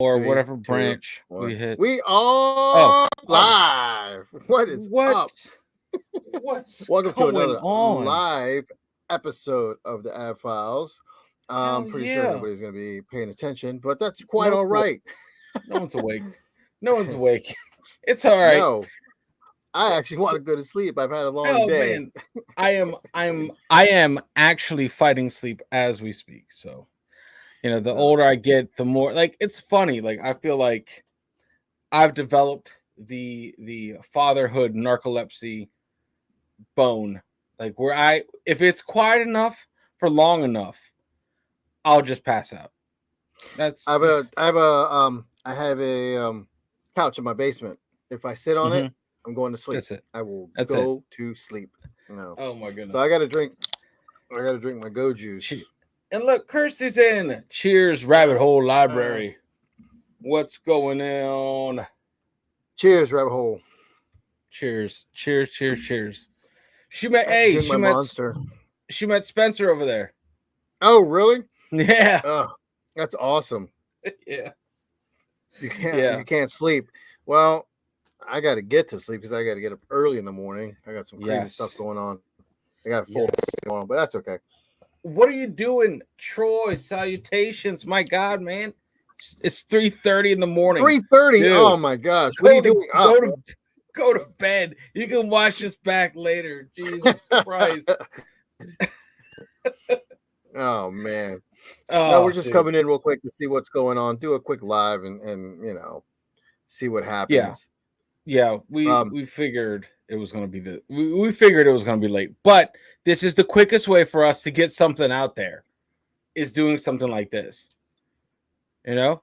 or Three, whatever two, branch we one. hit. We Oh, are oh, live. What is what? up? What's Welcome to going another on? live episode of the Ad Files. I'm Hell pretty sure yeah! nobody's going to be paying attention, but that's quite No, all right. no one's awake. No one's awake. It's all right. No, I actually want to go to sleep. I've had a long Oh day. man, I am actually fighting sleep as we speak. So the No, older I get, the more like it's funny. Like I feel like I've developed the fatherhood narcolepsy bone, like where if it's quiet enough for long enough, I'll just pass out. That's just I have a couch in my basement. If I sit on it, mhm, I'm going to sleep. that's it. I will That's it. go to sleep. Oh my So I goodness. got to drink. I got to drink my go Che- juice. And look, Kirsty's in. Cheers, Rabbit Uh, Hole uh, Library. What's going on? cheers, rabbit hole. Cheers, cheers, cheers, cheers. She met I have to hey, drink my monster. she met Spencer over there. Oh, really? Yeah, Oh, that's awesome. yeah, You yeah. can't sleep. Well, I got to get to sleep because I got to get up early in the morning. I got some crazy stuff Yes, going on. I got full yes. day going on, but that's okay. What are you doing, Troy? Salutations, my God, man. It's 3:30 in the morning, 3:30. Oh dude. my gosh, what are Go you to doing up? go to go to bed. You can watch this back later. Jesus Christ. Oh man. No, we're Oh, just dude. coming in real quick to see what's going on. Do a quick live and see what Yeah, happens. yeah. We Um, we figured it was gonna be we figured it was gonna be late, but this is the quickest way for us to get something out there. Is doing something like this, you know.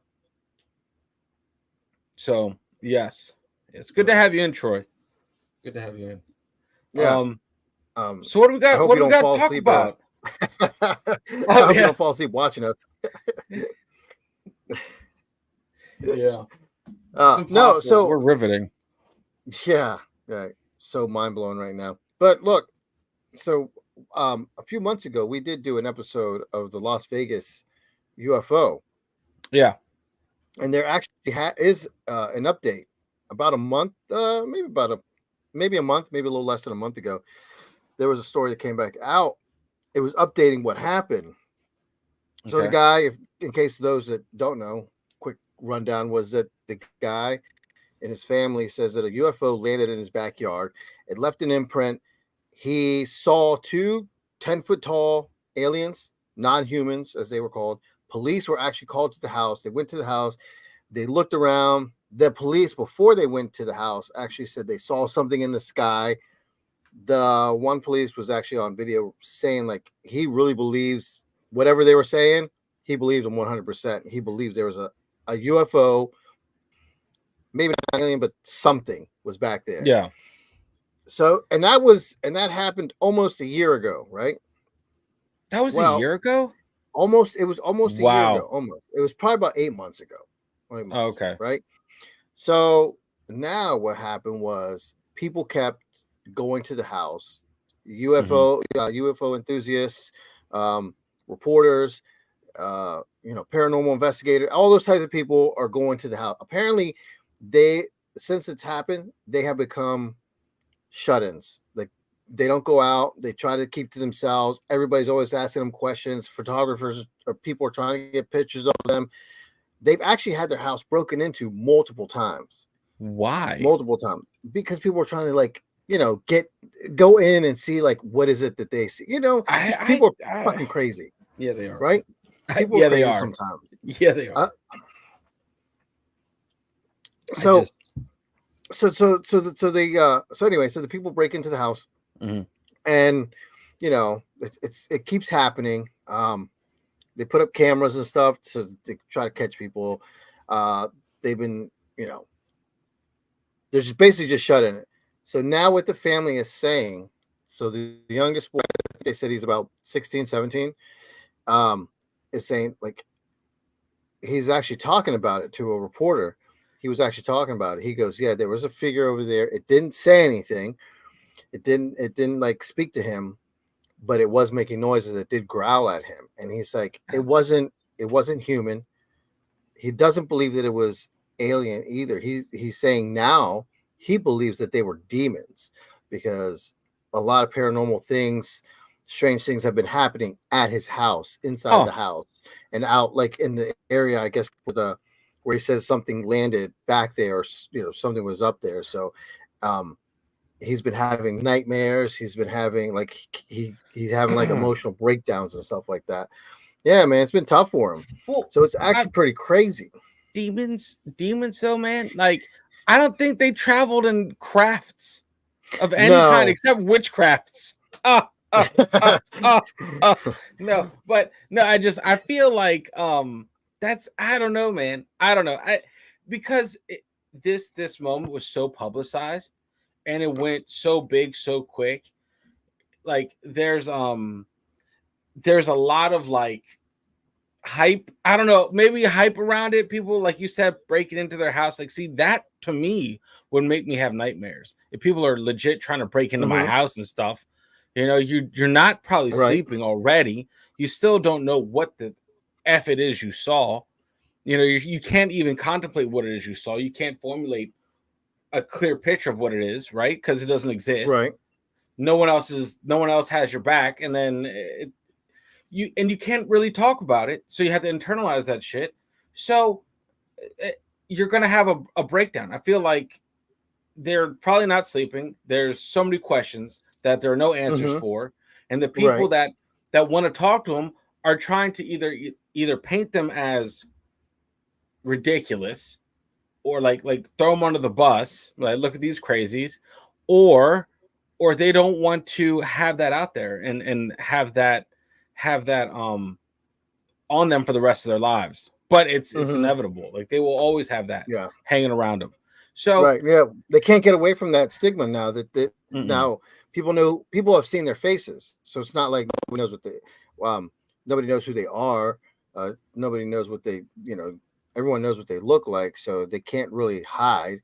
So yes, it's good to have you in, Troy. Good to have you in. yeah. Um. Um, So what do we I got? hope What you do we don't got to fall talk asleep. about? I Oh hope you yeah, don't fall asleep watching us. yeah. It's No, impossible. so We're riveting. yeah, right. So mind blowing right now. But look, so a few months ago we did do an episode of the Las Vegas UFO, Yeah. and there actually is an update about a month, maybe a month, maybe a little less than a month ago. There was a story that came back out. It was updating what happened. So the Okay. guy, in case those that don't know, quick rundown was that the guy and his family says that a UFO landed in his backyard. It left an imprint. He saw two 10-foot tall aliens, non-humans as they were called. Police were actually called to the house. They went to the house. They looked around. The police, before they went to the house, actually said they saw something in the sky. The one police was actually on video saying like he really believes whatever they were saying. He believes them 100%. He believes there was a UFO, maybe not an alien, but something was back there. Yeah. So, and that happened almost a year ago, right? That was a Well, year ago. it was almost a year ago. Wow. Almost. It was probably about 8 months ago. 8 months, Okay. right? So now what happened was people kept going to the house. Hmm. UFO enthusiasts, reporters, paranormal investigators, all those types of people are going to the house. Apparently, they since it's happened, they have become shut-ins. Like they don't go out. They try to keep to themselves. Everybody's always asking them questions. Photographers or people are trying to get pictures of them. They've actually had their house broken into Why? multiple times because people are trying to like go in and see like what is it that they see. Just people are fucking crazy, Yeah, they are. right? People are Yeah, they crazy are. sometimes. Yeah, they Uh, are. I so just. so the people break into the house Mhm. and it keeps happening. They put up cameras and stuff to try to catch people. They've been they're just basically just shut in it. So now what the family is saying, so the youngest boy, they said he's about 16, 17, um, is saying like he's actually talking about it to a reporter. He was actually talking about it. He goes, yeah, there was a figure over there. It didn't say anything. It didn't like speak to him, but it was making noises. It did growl at him. And he's like, it wasn't human. he doesn't believe that it was alien either. He's saying now he believes that they were demons because a lot of paranormal things, strange things have been happening at his house, inside Huh. the house, and out like in the area, I guess, where he says something landed back there, or something was up there. So, um, he's been having nightmares. He's been having like he's having like emotional breakdowns and stuff like that. Yeah, man, it's been tough for him. Well, So it's actually pretty crazy. demons though, man. Like, I don't think they traveled in crafts of any kind No. except witchcrafts. Uh, uh, uh, uh, no, but no, I feel like that's, I don't know, man. I don't know. Because this moment was so publicized and it went so big so quick. Like there's a lot of like hype. I don't know, maybe hype around it. People, like you said, breaking into their house. Like, see, that to me would make me have nightmares. If people are legit trying to break into my house and stuff, you're not probably sleeping already. You still don't know what the F it is you saw. You can't even contemplate what it is you saw. You can't formulate a clear picture of what it is, right? Because it doesn't exist. Right. No one else has your back, and then you can't really talk about it, so you have to internalize that shit. So you're gonna have a breakdown. I feel like they're probably not sleeping. There's so many questions that there are no answers for, and the people that want to talk to them are trying to either paint them as ridiculous or like throw them under the bus, like, look at these crazies, or they don't want to have that out there and have that on them for the rest of their lives. But it's inevitable. Like, they will always have that hanging around them. So they can't get away from that stigma now that now people have seen their faces. So it's not like nobody knows nobody knows who they are. Nobody knows what they, everyone knows what they look like, so they can't really hide.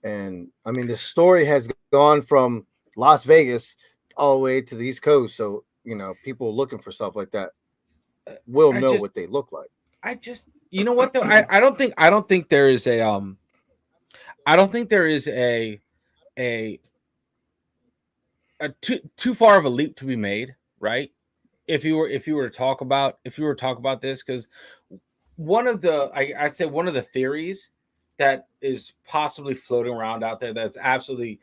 And I mean, the story has gone from Las Vegas all the way to the East Coast. So, people looking for stuff like that will know what they look like. You know what though? I don't think there is I don't think there is a too far of a leap to be made, right? If you were to talk about this, because one of the I'd say one of the theories that is possibly floating around out there that's absolutely,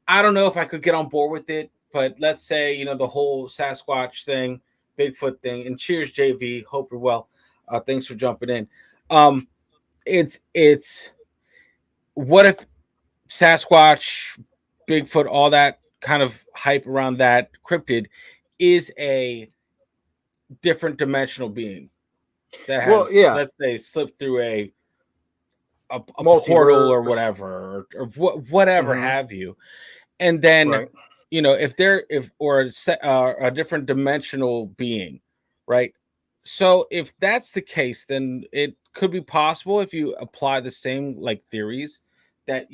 I don't know if I could get on board with it, but let's say, the whole Sasquatch thing, Bigfoot thing, and cheers, JV. Hope you're well. Thanks for jumping in. It's what if Sasquatch, Bigfoot, all that kind of hype around that cryptid is a different dimensional being that has, let's say, slipped through a portal or whatever, or whatever have you, and then if a different dimensional being, right? So if that's the case, then it could be possible, if you apply the same like theories that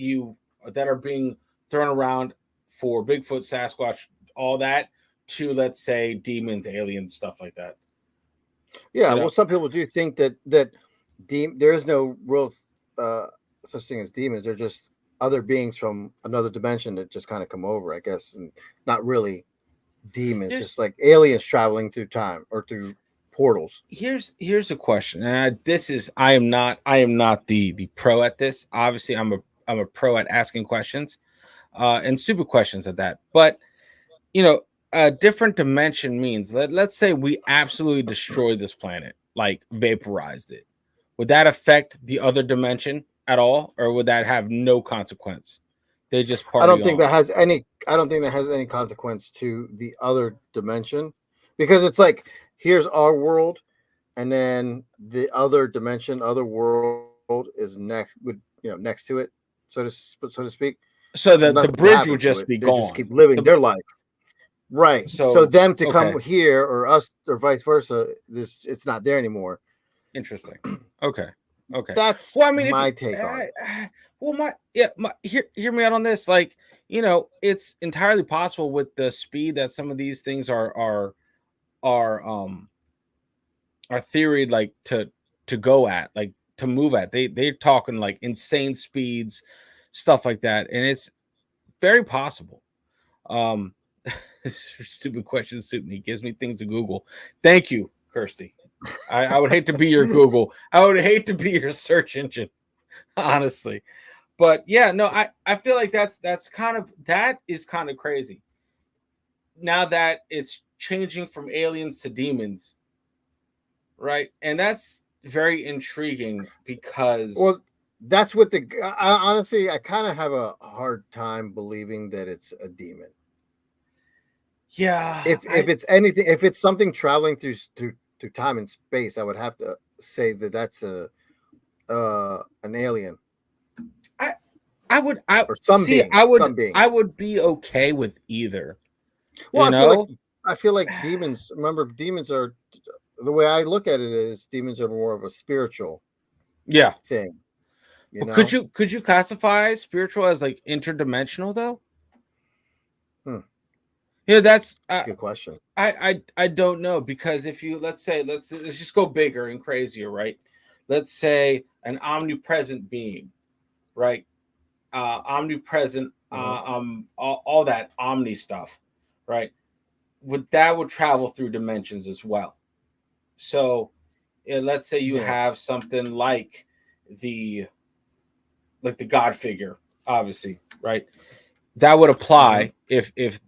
are being thrown around for Bigfoot, Sasquatch, all that, to, let's say, demons, aliens, stuff like that. Yeah, well, some people do think that there is no real such thing as demons. They're just other beings from another dimension that just kind of come over, I guess, and not really demons, just like aliens traveling through time or through portals. Here's a question, and I am not the pro at this. Obviously, I'm a pro at asking questions, and stupid questions at that. But a different dimension means, let's say we absolutely destroyed this planet, like vaporized it. Would that affect the other dimension at all, or would that have no consequence? They just party. I don't think that has any consequence to the other dimension, because it's like, here's our world, and then the other dimension, other world is next to it, so to speak. So the bridge would just be gone. Just keep living their life. Right. So them to come here, or us, or vice versa, it's not there anymore. Interesting. Okay. That's my take on it. Hear me out on this. Like, it's entirely possible with the speed that some of these things are theoried, like to go at, like to move at. They're talking like insane speeds, stuff like that, and it's very possible. Um, stupid question, He gives me things to Google. Thank you, Kirsty. I would hate to be your Google. I would hate to be your search engine, honestly. But yeah, no, I feel like that is kind of crazy. Now that it's changing from aliens to demons, right? And that's very intriguing because well, that's what honestly, I kind of have a hard time believing that it's a demon. yeah, If it's anything, if it's something traveling through time and space, I would have to say that that's an alien. I or some see. being, some being. I would be okay with either. Well, you know, I feel like demons. Remember, demons are, the way I look at it is demons are more of a spiritual thing. You know? Could you classify spiritual as like interdimensional though? Yeah, that's a good question. I don't know, because if you let's just go bigger and crazier, right? Let's say an omnipresent being, right? Omnipresent, all that omni stuff, right? Would travel through dimensions as well. So, let's say you have something like the God figure, obviously, right? That would apply if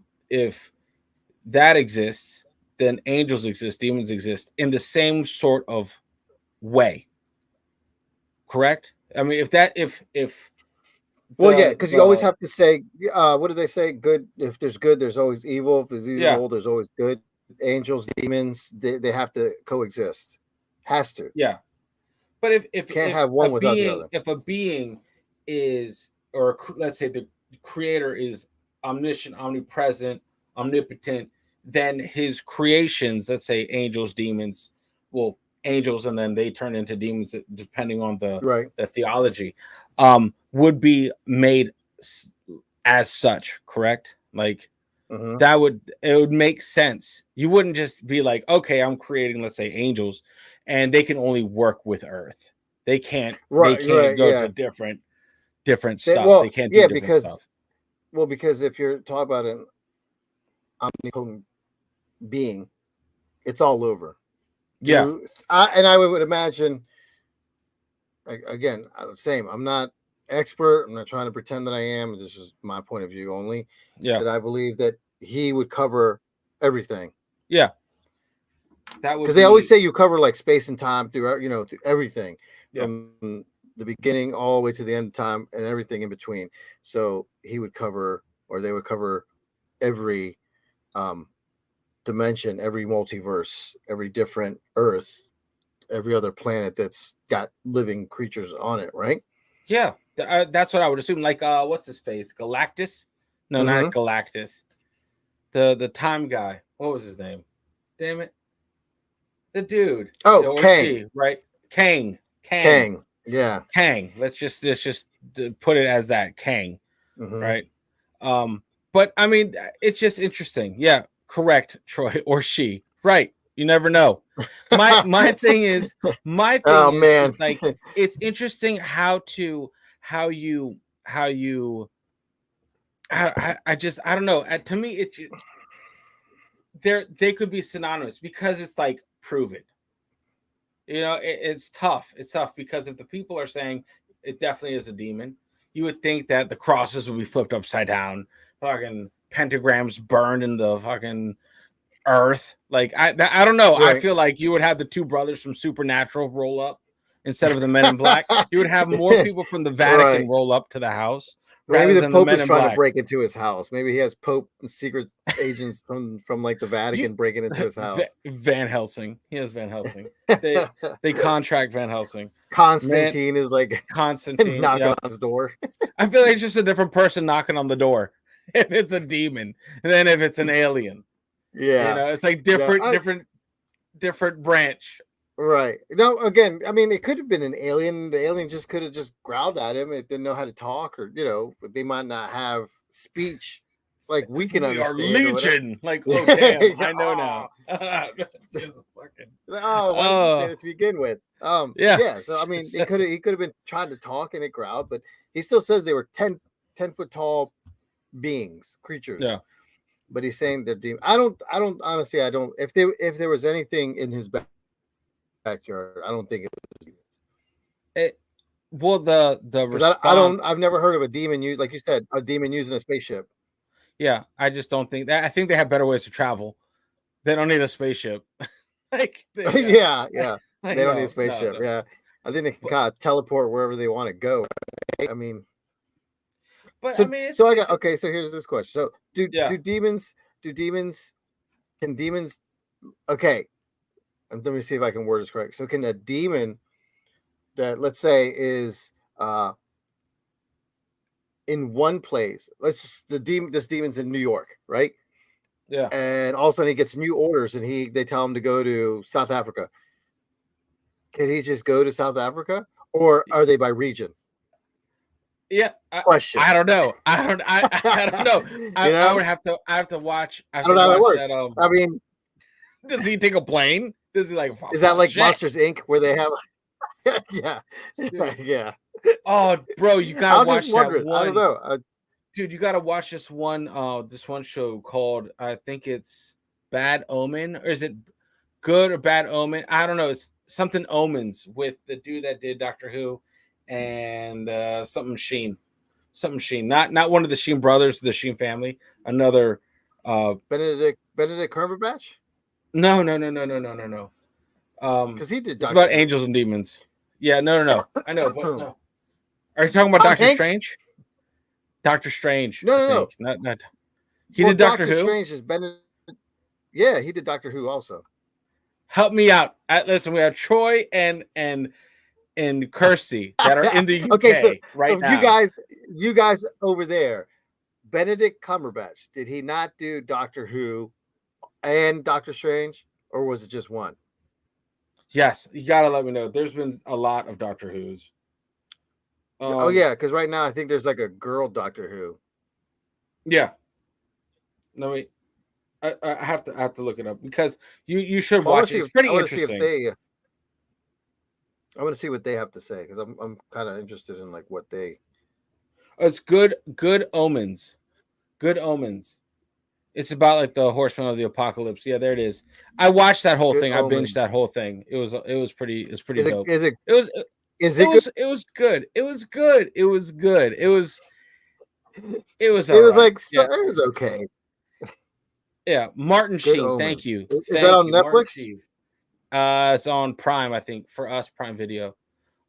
that exists, then angels exist, demons exist in the same sort of way. Correct? I mean, well, yeah, because you always have to say, what do they say? Good. If there's good, there's always evil. If there's evil, there's always good. Angels, demons, they have to coexist. Has to. Yeah. But if can't have one without the other. If a being is, or let's say the creator is omniscient, omnipresent, omnipotent, then his creations, let's say angels, demons, well, angels, and then they turn into demons depending on the theology, would be made as such, correct? Like it would make sense. You wouldn't just be like, okay, I'm creating, let's say, angels, and they can only work with Earth. They can't go to different stuff. They can't do different stuff. Well, because if you're talking about an omnipotent being, it's all over. Yeah. I would imagine, again, same. I'm not expert. I'm not trying to pretend that I am. This is my point of view only. Yeah. That I believe that he would cover everything. Yeah. That would, because they always say you cover like space and time through through everything, from the beginning all the way to the end of time and everything in between. So he would cover, or they would cover, every dimension, every multiverse, every different Earth, every other planet that's got living creatures on it, right? Yeah, that's what I would assume. Like, what's his face? Galactus? No, not Galactus. The time guy. What was his name? Damn it. The dude. Oh, Kang. Right? Kang. Yeah. Kang. Let's just put it as that. Kang. Right? But I mean, it's just interesting. Yeah, correct, Troy, or she. Right. You never know. My thing is is like, it's interesting how you I don't know. To me, it's they could be synonymous, because it's like, prove it. It's tough. It's tough, because if the people are saying it definitely is a demon, you would think that the crosses would be flipped upside down, fucking pentagrams burned in the fucking earth. Like, I don't know. Right. I feel like you would have the two brothers from Supernatural roll up instead of the Men in Black. You would have more people from the Vatican roll up to the house. Maybe the Pope is trying to break into his house. Maybe he has Pope secret agents from like the Vatican breaking into his house. Van Helsing. He has Van Helsing. They contract Van Helsing. Constantine is like Constantine knocking on his door. I feel like it's just a different person knocking on the door if it's a demon, and then if it's an alien. Yeah, it's like different branch. Right. No, again, I mean, it could have been an alien. The alien just could have just growled at him. It didn't know how to talk, or they might not have speech. like we can We are understand. legion. Like, oh damn, I know Oh. now. Oh, why did you say that to begin with? Yeah. Yeah. So I mean, he could have been trying to talk in a crowd, but he still says they were 10 foot tall beings, creatures. Yeah. But he's saying they're demons. I don't honestly, I don't. If there was anything in his backyard, I don't think it was demons. Well, the Because response. I've never heard of a demon like you said, a demon using a spaceship. Yeah, I just don't think that. I think they have better ways to travel. They don't need a spaceship. Like, Yeah. like, They don't need a spaceship. no. Yeah. I think they can kind of teleport wherever they want to go. I mean, But so, I mean, so I got okay. So here's this question: so do demons? Can demons? Okay, and let me see if I can word this correct. So can a demon that, let's say, is in one place? This demon's in New York, right? Yeah. And all of a sudden he gets new orders, and they tell him to go to South Africa. Can he just go to South Africa, or are they by region? Yeah, Question. I don't know. I don't know. I would have to. I have to watch. I don't know how that works. I mean, does he take a plane? Does he like? Is that like Monsters Inc., where they have? Yeah. Oh, bro, you gotta watch that one. I don't know, dude. You gotta watch this one show called, I think it's Bad Omen, or is it Good or Bad Omen? I don't know. It's something Omens with the dude that did Doctor Who, and something Sheen. Not one of the Sheen brothers, the Sheen family. Another Benedict Cumberbatch. No. Because he did. It's about angels and demons. Yeah, no. I know, but no. Are you talking about Doctor Strange? Doctor Strange. No. Not. He did Doctor Who. Strange is Benedict. Yeah, he did Doctor Who also. Help me out. Listen, we have Troy and Kirsty that are in the UK now. You guys over there, Benedict Cumberbatch, did he not do Doctor Who and Doctor Strange, or was it just one? Yes, you gotta let me know. There's been a lot of Doctor Who's. Because right now I think there's like a girl Doctor Who. Yeah. No, wait. I have to look it up, because you should watch it. It's pretty interesting. I want to see what they have to say, because I'm kind of interested in like what they. It's Good Omens. Good Omens. It's about like the horsemen of the apocalypse. Yeah, there it is. I watched that whole thing. I binged that whole thing. It was pretty dope. It was good. It was good. It was okay. Yeah, Martin Sheen. Thank you. Is that on Netflix? It's on Prime, I think, for us, Prime Video.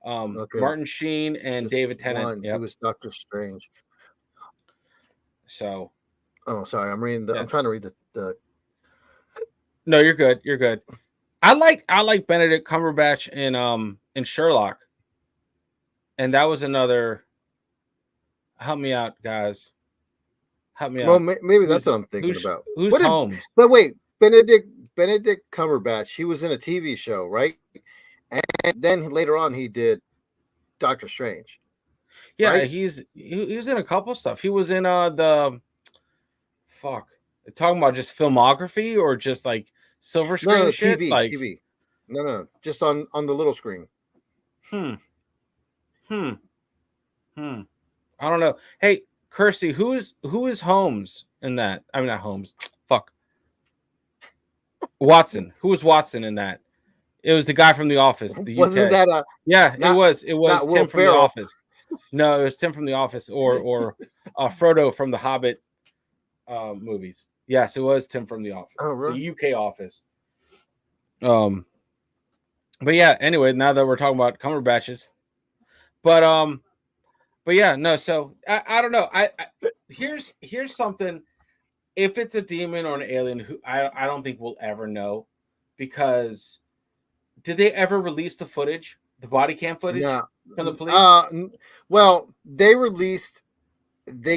Okay. Martin Sheen and David Tennant. He was Doctor Strange. So. Oh, sorry. I'm reading I'm trying to read the. No, you're good. You're good. I like Benedict Cumberbatch in Sherlock. And that was another. Help me out, guys. Help me out. Well, maybe that's what I'm thinking about. Who's Holmes? But wait, Benedict Cumberbatch, he was in a TV show, right? And then later on, he did Doctor Strange. Yeah, right? he was in a couple stuff. He was in the talking about just filmography or just like silver screen shit? TV, like TV. No, just on the little screen. I don't know. Hey, Kirsty, who is Holmes in that? I mean, not Holmes. Watson. Who was Watson in that? It was the guy from The Office. The Wasn't UK. That it was Tim from The Office. No, it was Tim from The Office, or Frodo from the Hobbit movies. Yes, it was Tim from The Office. Oh, really? The UK Office. But yeah. Anyway, now that we're talking about Cumberbatches, but yeah, no. So I don't know. Here's something. If it's a demon or an alien, who I don't think we'll ever know, because did they ever release the footage, the body cam footage from the police? Well, they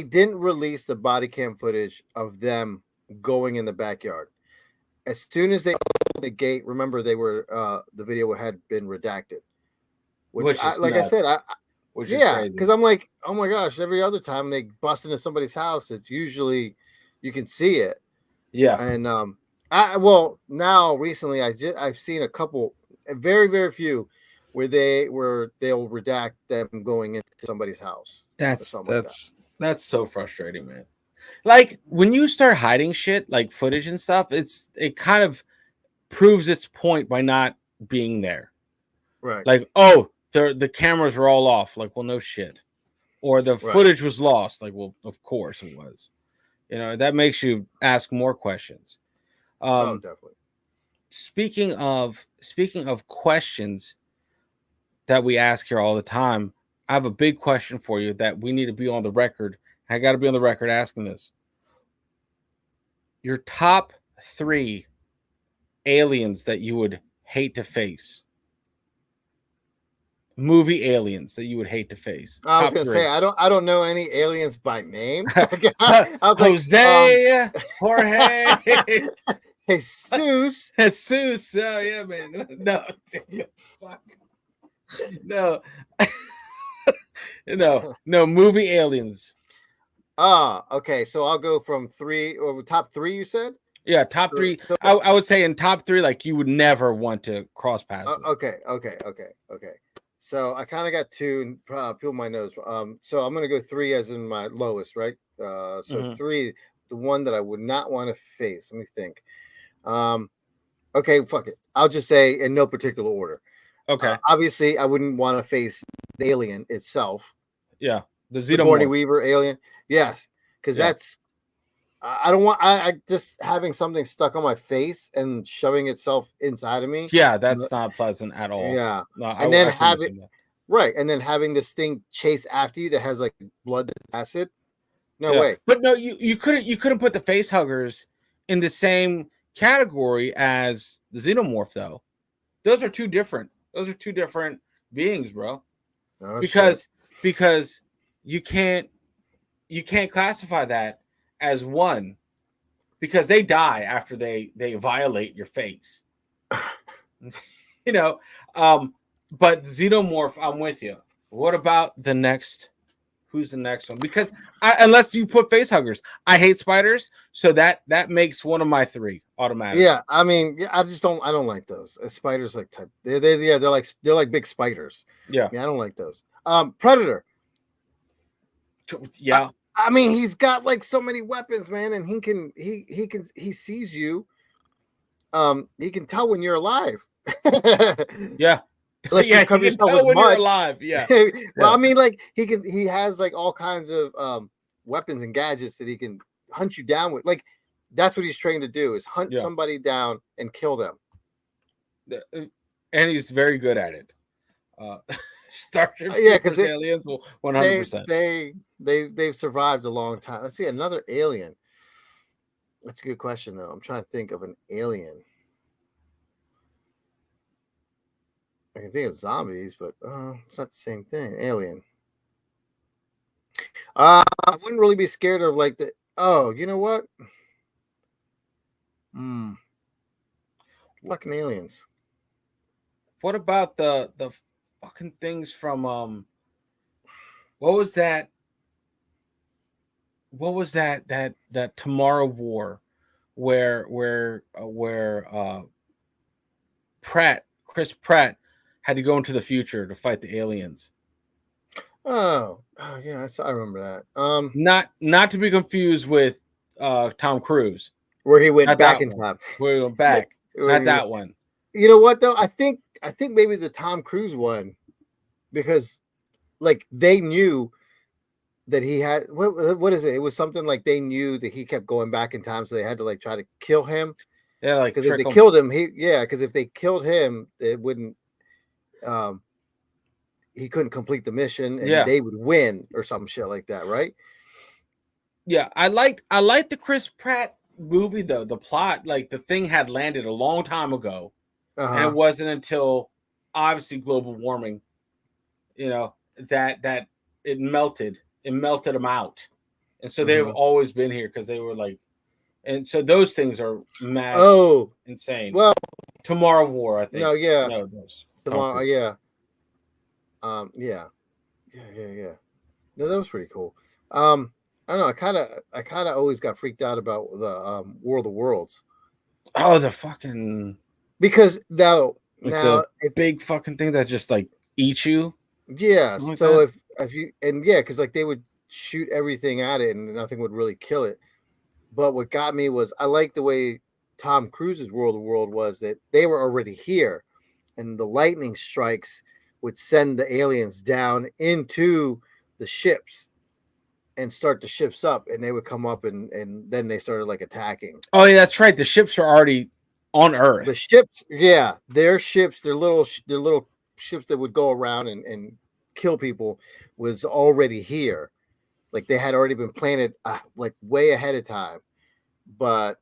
didn't release the body cam footage of them going in the backyard. As soon as they opened the gate, remember they were the video had been redacted. Which is like nuts. I said, which is crazy. Because I'm like, oh my gosh, every other time they bust into somebody's house, it's usually you can see it. Yeah. And well, now recently I've seen a couple, very very few, where they'll redact them going into somebody's house or That's something like that. that's so frustrating, man. Like when you start hiding shit like footage and stuff, it kind of proves its point by not being there. Right, Like, oh, the cameras were all off. Like, well, no shit. Or the right. footage was lost. Like, well, of course it was. That makes you ask more questions. Oh, Um, definitely. speaking of questions that we ask here all the time, I have a big question for you that we need to be on the record. I got to be on the record asking this. Your top 3 aliens that you would hate to face. Movie aliens that you would hate to face. I was Top gonna say 3. I don't know any aliens by name. I was like, Jose, Jorge, Jesus. Jesus. Oh yeah, man. No, fuck. No, no. Movie aliens. Okay. So I'll go from 3 or top 3. You said. Yeah, top So, 3. so I would say in top 3, like you would never want to cross paths with. okay. So I kind of got 2. Peel my nose. So I'm gonna go 3 as in my lowest, right? So Mhm. 3, the one that I would not want to face. Let me think. Okay, fuck it. I'll just say in no particular order. Okay. Obviously, I wouldn't want to face the alien itself, Yeah. The Sigourney xenomorph. Weaver alien. Yes, because Yeah. that's I don't want I just having something stuck on my face and shoving itself inside of me. Yeah, that's not pleasant at all. Yeah, No, and then I couldn't have see it that. right, and then having this thing chase after you that has like blood acid. No Yeah, way. but no, you couldn't put the face huggers in the same category as the xenomorph though. Those are two different beings, bro. Oh shit. Because you can't classify that as one because they die after they violate your face. you know, but xenomorph, I'm with you. What about the next? Who's the next one? Because unless you put face huggers, I hate spiders, so that makes one of my 3 automatic. Yeah, I mean, I don't like those. Spiders like type. They're like big spiders. Yeah, Yeah, I don't like those. Predator. yeah, I mean, he's got like so many weapons, man, and he sees you. He can tell when you're alive. yeah, Unless you yeah. You cover can yourself tell with when you're mud. alive. Yeah, Well, yeah, I mean, like he has like all kinds of weapons and gadgets that he can hunt you down with. Like that's what he's trained to do is hunt yeah. somebody down and kill them. And he's very good at it. Starship Yeah, because Troopers, aliens, will they 100%. they've survived a long time. Let's see another alien. That's a good question though. I'm trying to think of an alien. I can think of zombies, but it's not the same thing. Alien. I wouldn't really be scared of like the. Oh, you know what? Fucking aliens. What about the fucking things from what was that? What was that Tomorrow War, where Chris Pratt had to go into the future to fight the aliens. Oh yeah, I remember that. Not to be confused with Tom Cruise. Where he went Not back that in one. time. Where he went back. Not that one. You know what though? I think maybe the Tom Cruise one, because like they knew that he had what is it? It was something like they knew that he kept going back in time, so they had to like try to kill him. Yeah, like Because if trick they him. killed him, because if they killed him, it wouldn't he couldn't complete the mission and Yeah. they would win or some shit like that, right? Yeah, I liked the Chris Pratt movie though. The plot, like the thing had landed a long time ago. And it wasn't until obviously global warming, that it melted them out. And so they've always been here because they were like, and so those things are mad insane. Well, Tomorrow War, I think. No, yeah. No, Tomorrow, yeah. Yeah. No, that was pretty cool. I don't know. I kind of always got freaked out about the World of Worlds Oh, the fucking because like the if big fucking thing that just like eats you. yeah, Something like so that. if you and yeah, because like they would shoot everything at it and nothing would really kill it. But what got me was I like the way Tom Cruise's World of World was that they were already here, and the lightning strikes would send the aliens down into the ships and start the ships up, and they would come up and then they started like attacking Oh yeah, that's right. The ships are already on the Earth. ships. Yeah, their ships, their little ships that would go around and kill people was already here. Like they had already been planted like way ahead of time, but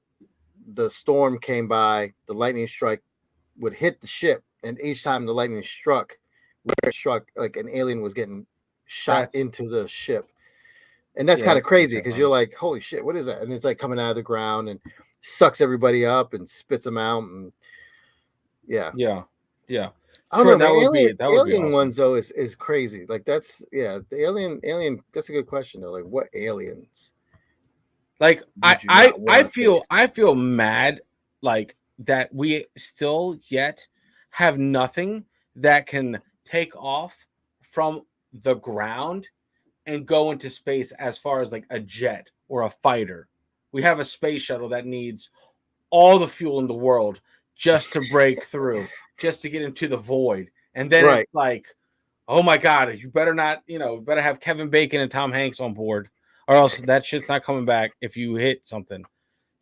the storm came by, the lightning strike would hit the ship, and each time the lightning struck, where it struck, like an alien was getting shot That's into the ship. And that's yeah, kind of that's pretty crazy because you're terrifying. like, holy shit, what is that? And it's like coming out of the ground and sucks everybody up and spits them out. And yeah. Yeah, yeah. I don't Troy, know, man. that would be Alien awesome. ones though is crazy. Like that's yeah, the alien. That's a good question though. Like, what aliens Like would you not want to face? I feel mad like that we still yet have nothing that can take off from the ground and go into space as far as like a jet or a fighter. We have a space shuttle that needs all the fuel in the world just to break through, just to get into the void. And then Right, it's like, oh my God, you better not, better have Kevin Bacon and Tom Hanks on board, or else that shit's not coming back if you hit something.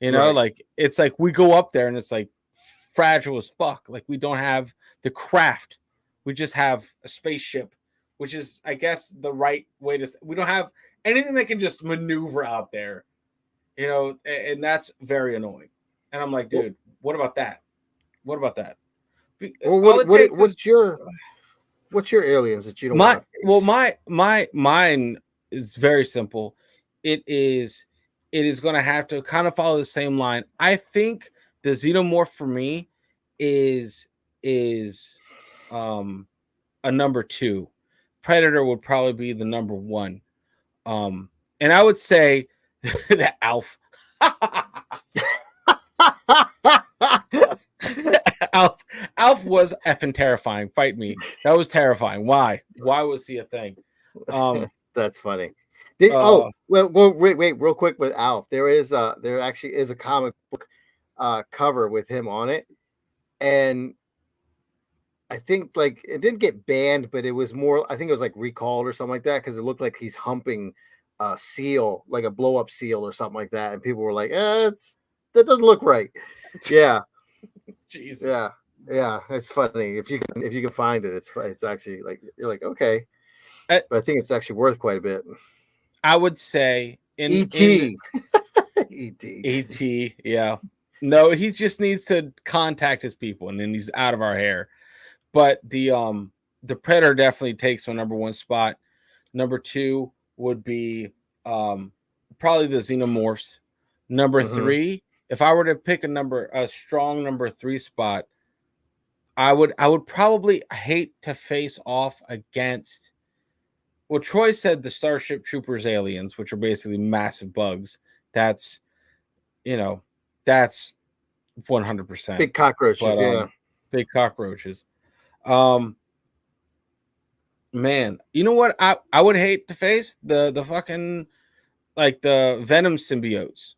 right. Like it's like we go up there and it's like fragile as fuck. Like we don't have the craft. We just have a spaceship, which is, I guess, the right way to. We don't have anything that can just maneuver out there, and that's very annoying. And I'm like, Well, dude, what about that? What about that? well, All it takes is what's your aliens that you don't my want to well, face? mine is very simple. It is it is going to have to kind of follow the same line. I think the xenomorph for me is is um a number two. Predator would probably be the number one. And I would say that Alf. Alf Alf was effing terrifying. Fight me. That was terrifying. Why? Why was he a thing? Um That's funny. uh Wait, real quick with Alf. There actually is a comic book cover with him on it, and I think like it didn't get banned, but it was more. I think it was like recalled or something like that because it looked like he's humping a seal, like a blow up seal or something like that, and people were like, that doesn't look right." Yeah, Jesus. yeah, yeah. It's funny if you can find it. It's actually like you're like okay, I, but I think it's actually worth quite a bit. I would say in E.T. E.T. AT, yeah. No, he just needs to contact his people and then he's out of our hair. But the Predator definitely takes the number one spot. Number two would be um probably the Xenomorphs. Number Mm-hmm. three, if I were to pick a strong number three spot, I would probably hate to face off against, well, Troy said the Starship Troopers aliens, which are basically massive bugs. That's, you know, that's 100%. Big cockroaches. But Yeah. big cockroaches. Um Man, you know what? I would hate to face the fucking, like, the Venom symbiotes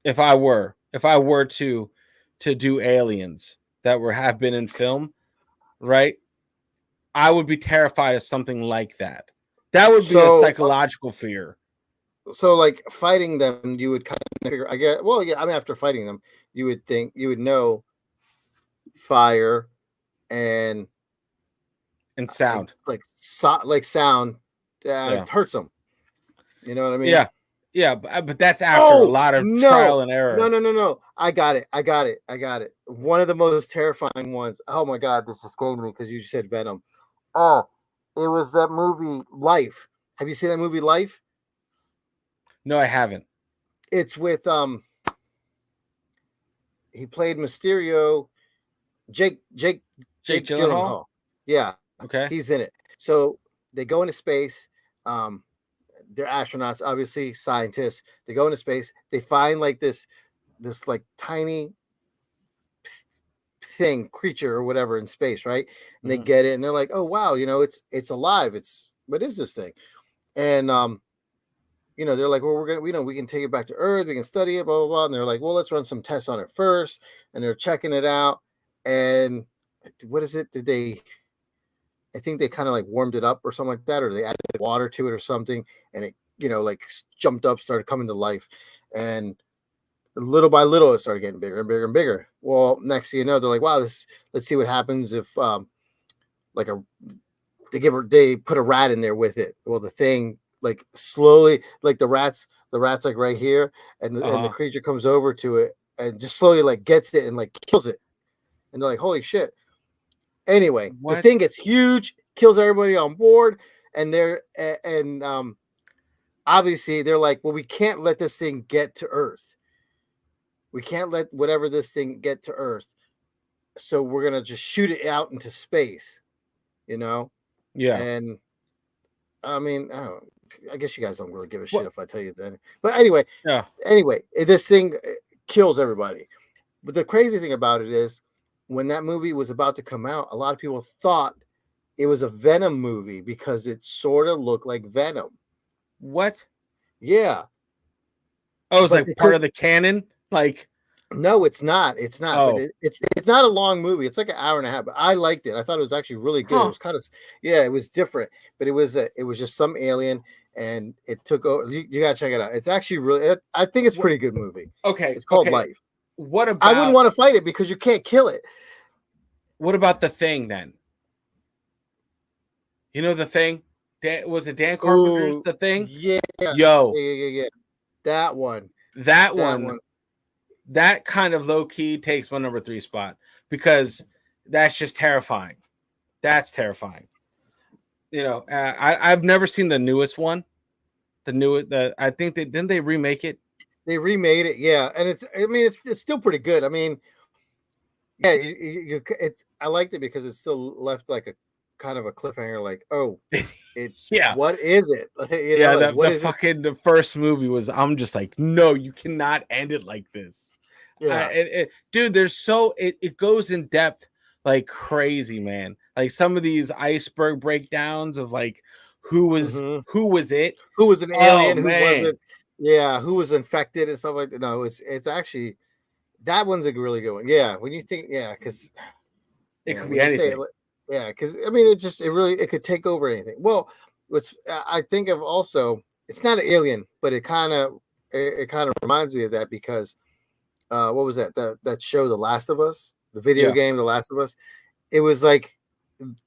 if I were to do aliens that were have been in film, right? I would be terrified of something like that. That would be a So psychological fear. like fighting them, you would kind of figure. I guess. Well, yeah. I mean, after fighting them, you would think you would know fire and And sound. like sound Yeah. hurts them. You know what I mean? Yeah. Yeah, but that's after a Oh lot of no, trial and error. no! I got it. I got it. One of the most terrifying ones. Oh my god, this escaped me because you said Venom. Oh, it was that movie Life. Have you seen that movie Life? No, I haven't. It's with he played Mysterio. Jake Jake Gyllenhaal? Gyllenhaal. Yeah, Okay. he's in it. So they go into space. Um, they're astronauts, obviously scientists. They go into space. They find like this like tiny thing, creature or whatever in space, right? And they get it, and they're like, "Oh wow, it's alive. What is this thing?" And they're like, "Well, we can take it back to Earth. We can study it, blah blah blah." And they're like, "Well, let's run some tests on it first." And they're checking it out. And what is it? I think they kind of like warmed it up or something like that, or they added water to it or something, and it, like jumped up, started coming to life, and little by little it started getting bigger and bigger and bigger. Well, next thing you know, they're like, "Wow, let's see what happens if they put a rat in there with it." Well, the thing like slowly, like the rat's like right here, and the creature comes over to it and just slowly like gets it and like kills it, and they're like, "Holy shit!" Anyway, the thing gets huge, kills everybody on board, and obviously they're like, "Well, we can't let this thing get to Earth. We can't let whatever this thing get to Earth. So we're gonna just shoot it out into space." Yeah. And I mean, I guess you guys don't really give a shit if I tell you that. But anyway, this thing kills everybody. But the crazy thing about it is, when that movie was about to come out, a lot of people thought it was a Venom movie because it sort of looked like Venom. What? Yeah. Oh, it's like part of the canon? Like, no, it's not. It's not. Oh. But it's not a long movie. It's like an hour and a half. But I liked it. I thought it was actually really good. It was kind of, it was different. But it was just some alien, and it took over. You gotta check it out. It's actually really. I think it's a pretty good movie. Okay. It's called Life. What about? I wouldn't want to fight it because you can't kill it. What about The Thing then? You know The Thing? Was it Dan Carpenter's The Thing? Yeah. Yo. Yeah. That one. That kind of low key takes my number 3 spot because that's just terrifying. That's terrifying. I've never seen the newest one. I think didn't they remake it? They remade it, yeah, and it's still pretty good. I mean, yeah, I liked it because it still left like a kind of a cliffhanger, like, oh, it's what is it? The first movie was. I'm just like, no, you cannot end it like this. Yeah, dude, it goes in depth like crazy, man. Like some of these iceberg breakdowns of like who was it? Who was an alien? Who wasn't? Yeah, who was infected and stuff like that. No, it's actually, that one's a really good one. Yeah, when you think, because it could be anything. Because I mean, it could take over anything. Well, I think of also, it's not an alien, but it kind of reminds me of that because what was that show, The Last of Us, the video game, The Last of Us? It was like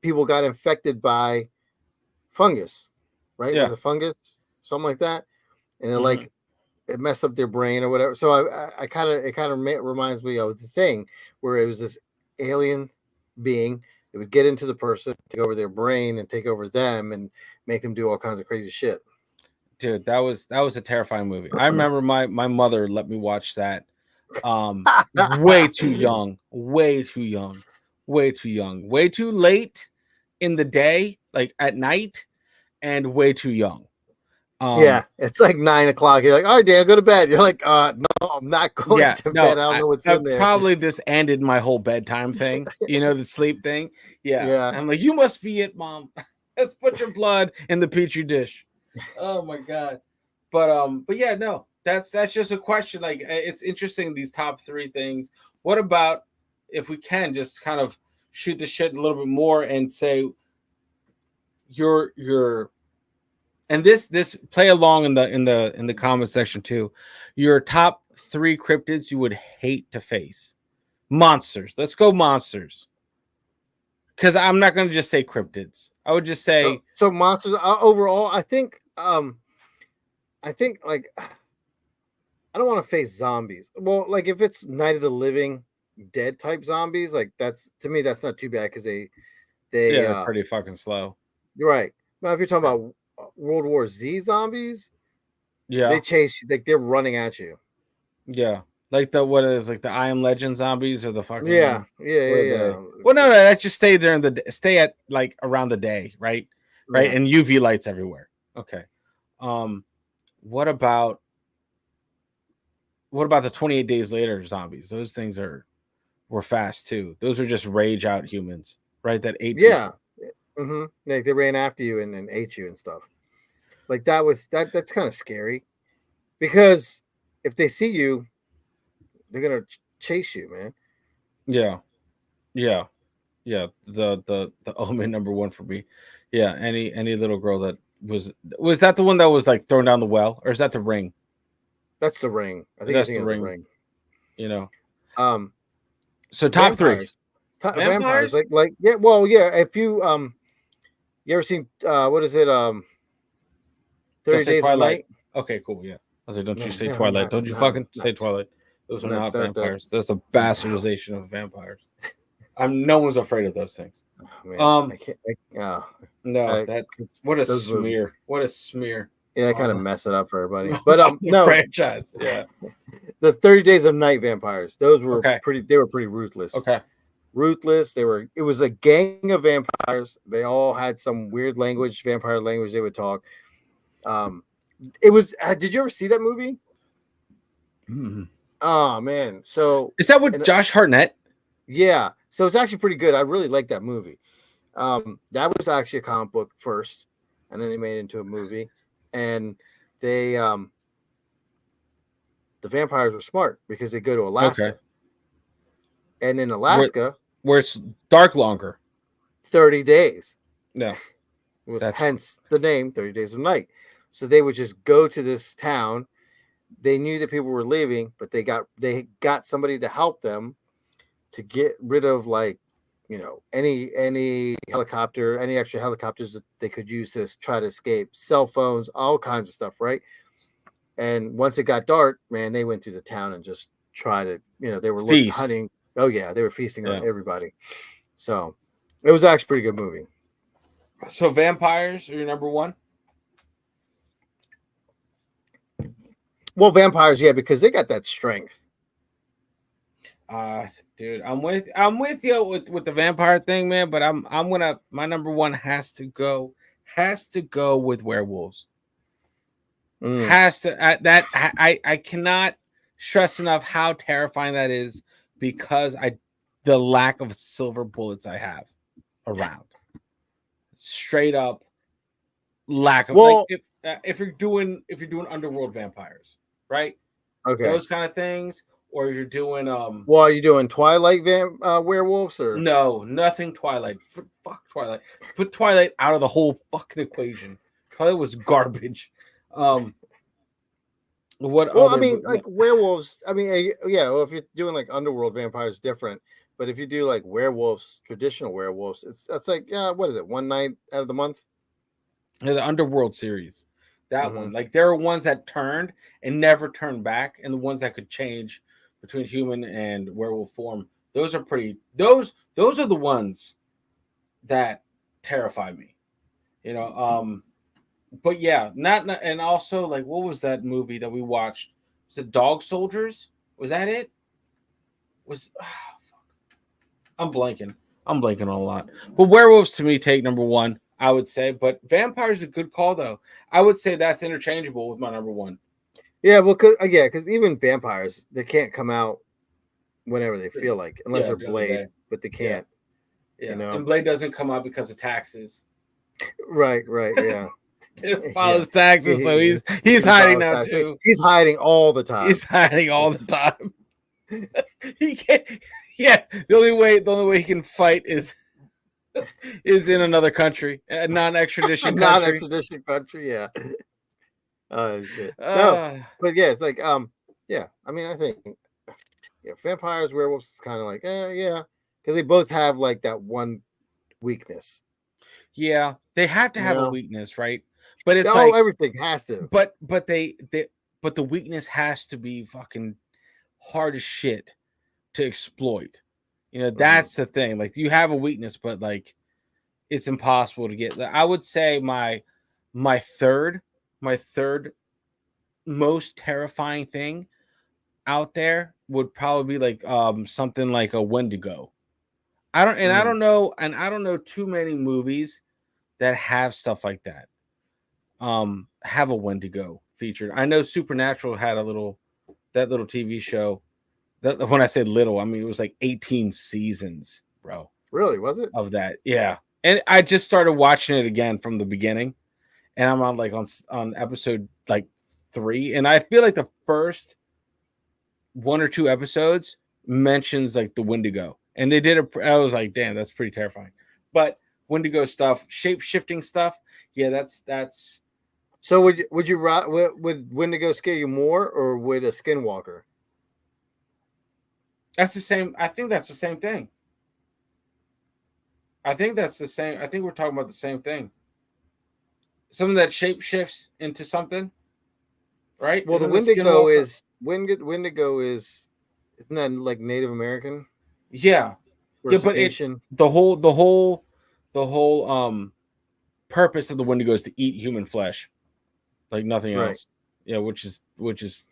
people got infected by fungus, right? Yeah. It was a fungus, something like that. And they're like, it messed up their brain or whatever. So it kind of reminds me of The Thing, where it was this alien being that would get into the person, take over their brain, and take over them, and make them do all kinds of crazy shit. Dude, that was a terrifying movie. I remember my mother let me watch that. Way too young, way too late in the day, like at night, and way too young. It's like 9 o'clock. You're like, all right, Dan, go to bed. You're like, no, I'm not going to bed. I don't know what's in there. Probably this ended my whole bedtime thing, the sleep thing. Yeah. I'm like, you must be it, Mom. Let's put your blood in the petri dish. Oh my God. But yeah, no, that's just a question. Like, it's interesting, these top 3 things. What about if we can just kind of shoot the shit a little bit more and say your and this play along in the comment section too. Your top 3 cryptids you would hate to face. Monsters. Let's go monsters. Because I'm not going to just say cryptids. I would just say so monsters overall. I think like, I don't want to face zombies. Well, like if it's Night of the Living Dead type zombies, like that's not too bad because they're pretty fucking slow. You're right. Now if you're talking about World War Z zombies, they chase you, like they're running at you. Yeah, like the I Am Legend zombies or the fucking yeah. Well, no, that just stay at like around the day, right, and UV lights everywhere. Okay, What about the 28 days later zombies? Those things were fast too. Those are just rage out humans, right? That ate Yeah. people. Like they ran after you and ate you and stuff. Like that's kind of scary because if they see you, they're gonna chase you, man. Yeah, yeah, yeah. The Omen number one for me. Yeah, any little girl that was that the one that was like thrown down the well, or is that the Ring? That's the Ring. I think you're That's the thinking of the Ring. Ring. You know. Um, So top three vampires, vampires. vampires. Like yeah, well yeah. If you ever seen what is it? Don't 30 say Days of Twilight. Night. Okay, cool. Yeah. I was like, don't No, you say no, Twilight. not Don't you not fucking not say Twilight. Those are not not that. vampires. That's a No, bastardization of vampires. No one's afraid of those things. oh, man, I Um, can't. no, that what a those movies. smear. What a smear Yeah, I kind on of mess it up for everybody. the, But on the no, franchise. Yeah. the 30 Days of Night vampires. Those were Okay. pretty. They were pretty ruthless. Okay. Ruthless. They were. It was a gang of vampires. They all had some weird language, vampire language they would talk. It was. Did you ever see that movie? Mm. Oh man. So Is that with Josh Hartnett? yeah. So it's actually pretty good. I really like that movie. That was actually a comic book first, and then they made it into a movie. And they the vampires were smart because they go to Alaska. Okay. And in Alaska, where it's dark longer. 30 days. No. It was hence the name 30 Days of Night. So they would just go to this town. They knew that people were leaving, but they got somebody to help them to get rid of any helicopter, any extra helicopters that they could use to try to escape, cell phones, all kinds of stuff, right? And once it got dark, man, they went through the town and just tried to, they were hunting. Oh yeah, they were feasting on everybody. So it was actually a pretty good movie. So vampires are your number one? Well, vampires, yeah, because they got that strength. Dude, I'm with you with the vampire thing, man. But my number one has to go with werewolves. Has to I cannot stress enough how terrifying that is because the lack of silver bullets I have around. Straight up lack of if you're doing underworld vampires, right? Okay. Those kind of things. Or you're doing well, are you doing Twilight werewolves or no, nothing Twilight. Fuck Twilight. Put Twilight out of the whole fucking equation. Twilight was garbage. Well, I mean, like werewolves. I mean, yeah. Well, if you're doing like underworld vampires, different. But if you do like werewolves, traditional werewolves, it's like what is it? One night out of the month. Yeah, the Underworld series, that one. Like there are ones that turned and never turned back, and the ones that could change between human and werewolf form. Those are pretty. Those are the ones that terrify me. But yeah, not and also like what was that movie that we watched? Was it Dog Soldiers? Was that it? Fuck. I'm blanking on a lot. But werewolves to me take number one, I would say. But vampires is a good call though. I would say that's interchangeable with my number one. Yeah, well, because even vampires, they can't come out whenever they feel like, unless they're Blade, but they can't. Yeah. And Blade doesn't come out because of taxes. Right, yeah. It follows taxes, so he's hiding now too. He's hiding all the time. He can't. Yeah, the only way he can fight is in another country, a non-extradition country. Non-extradition country, yeah. Oh shit. No, but yeah, it's like yeah. I mean, I think vampires, werewolves is kind of like yeah, because they both have like that one weakness. Yeah, they have to have a weakness, right? But it's like everything has to. But the weakness has to be fucking hard as shit to exploit. That's the thing. Like you have a weakness, but like it's impossible to get. I would say my third most terrifying thing out there would probably be like something like a Wendigo. I don't know too many movies that have stuff like that. have a Wendigo featured. I know Supernatural had that little TV show. That when I said little, I mean it was like 18 seasons, bro, Really, was it? of that. Yeah. And I just started watching it again from the beginning, and I'm on like on episode like 3, and I feel like the first 1 or 2 episodes mentions like the Wendigo, and they did it. I was like, damn, that's pretty terrifying. But Wendigo stuff, shape shifting stuff, yeah, that's. So would Wendigo scare you more, or would a Skinwalker? That's the same. I think that's the same thing. I think that's the same. I think we're talking about the same thing. Something that shape shifts into something, right? Well, Isn't the the Wendigo Skinwalker? is Wendigo is isn't that like Native American Yeah, yeah, versus but Asian? the whole purpose of the Wendigo is to eat human flesh, like nothing Right, else. Yeah, which is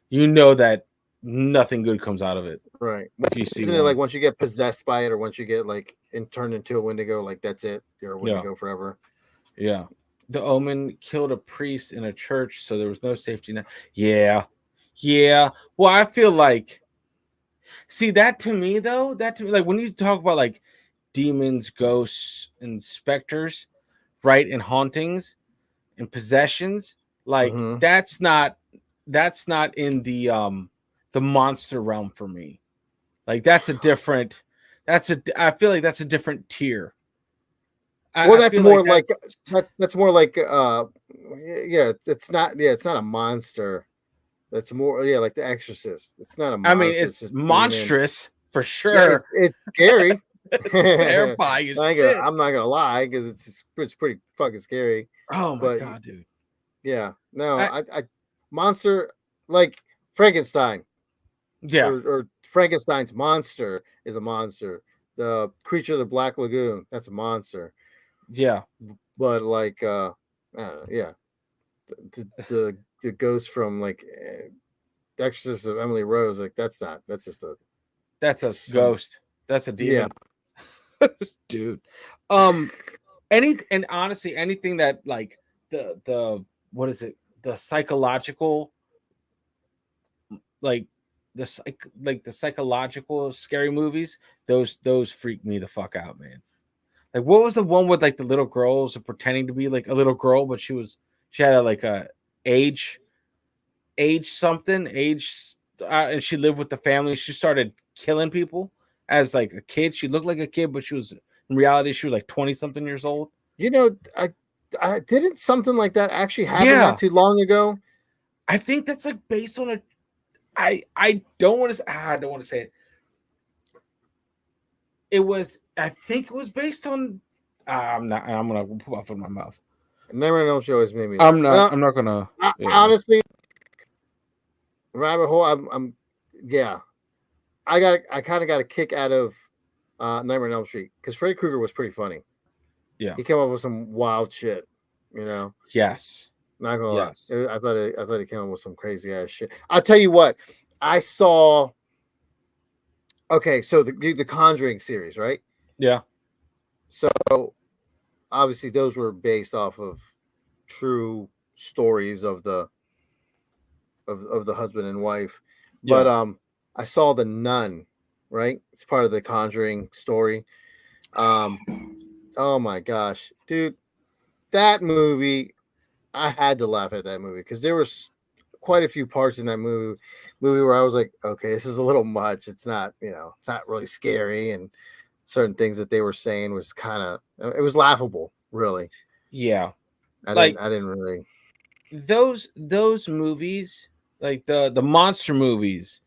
you know that nothing good comes out of it right. if you see Isn't it like one. once you get possessed by it, or once you get like turned into a Wendigo, like that's it, you're a Yeah, Wendigo forever? yeah. The Omen killed a priest in a church, so there was no safety net. Yeah, yeah. Well, I feel like see that to me though. That to me, like when you talk about like demons, ghosts, and specters, right, and hauntings and possessions, like Mm-hmm. that's not in the monster realm for me. Like that's a different. I feel like that's a different tier. Well, I that's feel more like like that's that's more like yeah, it's not a monster. That's more like The Exorcist. It's not a I mean, monster, it's it's a demon. monstrous for Yeah, sure. it's scary. Terrifying as shit. I'm not gonna lie because it's pretty fucking scary. Oh my But god, dude. yeah, no, I, I monster like Frankenstein yeah, or Frankenstein's monster is a monster. The creature of the Black Lagoon, that's a monster. yeah. But like I don't know, yeah, the ghost from like The Exorcist of Emily Rose, like that's just a That's a some ghost. That's a yeah. demon, dude. Um, and honestly, anything that like the what is it? The psychological, like the psychological scary movies. Those freak me the fuck out, man. Like what was the one with like the little girls pretending to be like a little girl, but she had like a age age, and she lived with the family. She started killing people as like a kid. She looked like a kid, but she was in reality she was like 20 something years old. You know, I didn't something like that actually happen not Yeah, too long ago. I think that's like based on a. I don't want to. I don't want to say it. It was. I think it was based on. I'm not. I'm gonna put my foot in my mouth. Never know she always made me laugh. Well, I'm not gonna. Yeah. honestly, rabbit hole. I'm yeah. I kind of got a kick out of Nightmare on Elm Street because Freddy Krueger was pretty funny. Yeah. He came up with some wild shit, you know. Yes. Not gonna Yes. lie, I thought he came up with some crazy ass shit. I'll tell you what, I saw. Okay, so the Conjuring series, right? Yeah. So obviously those were based off of true stories of the husband and wife. Yeah. But I saw The Nun, right? It's part of the Conjuring story. Oh my gosh, dude, that movie, I had to laugh at that movie because there was quite a few parts in that movie where I was like, okay, this is a little much. It's not, it's not really scary, and certain things that they were saying was kind of, it was laughable, really. Yeah. I Like didn't really. those movies, like the monster movies,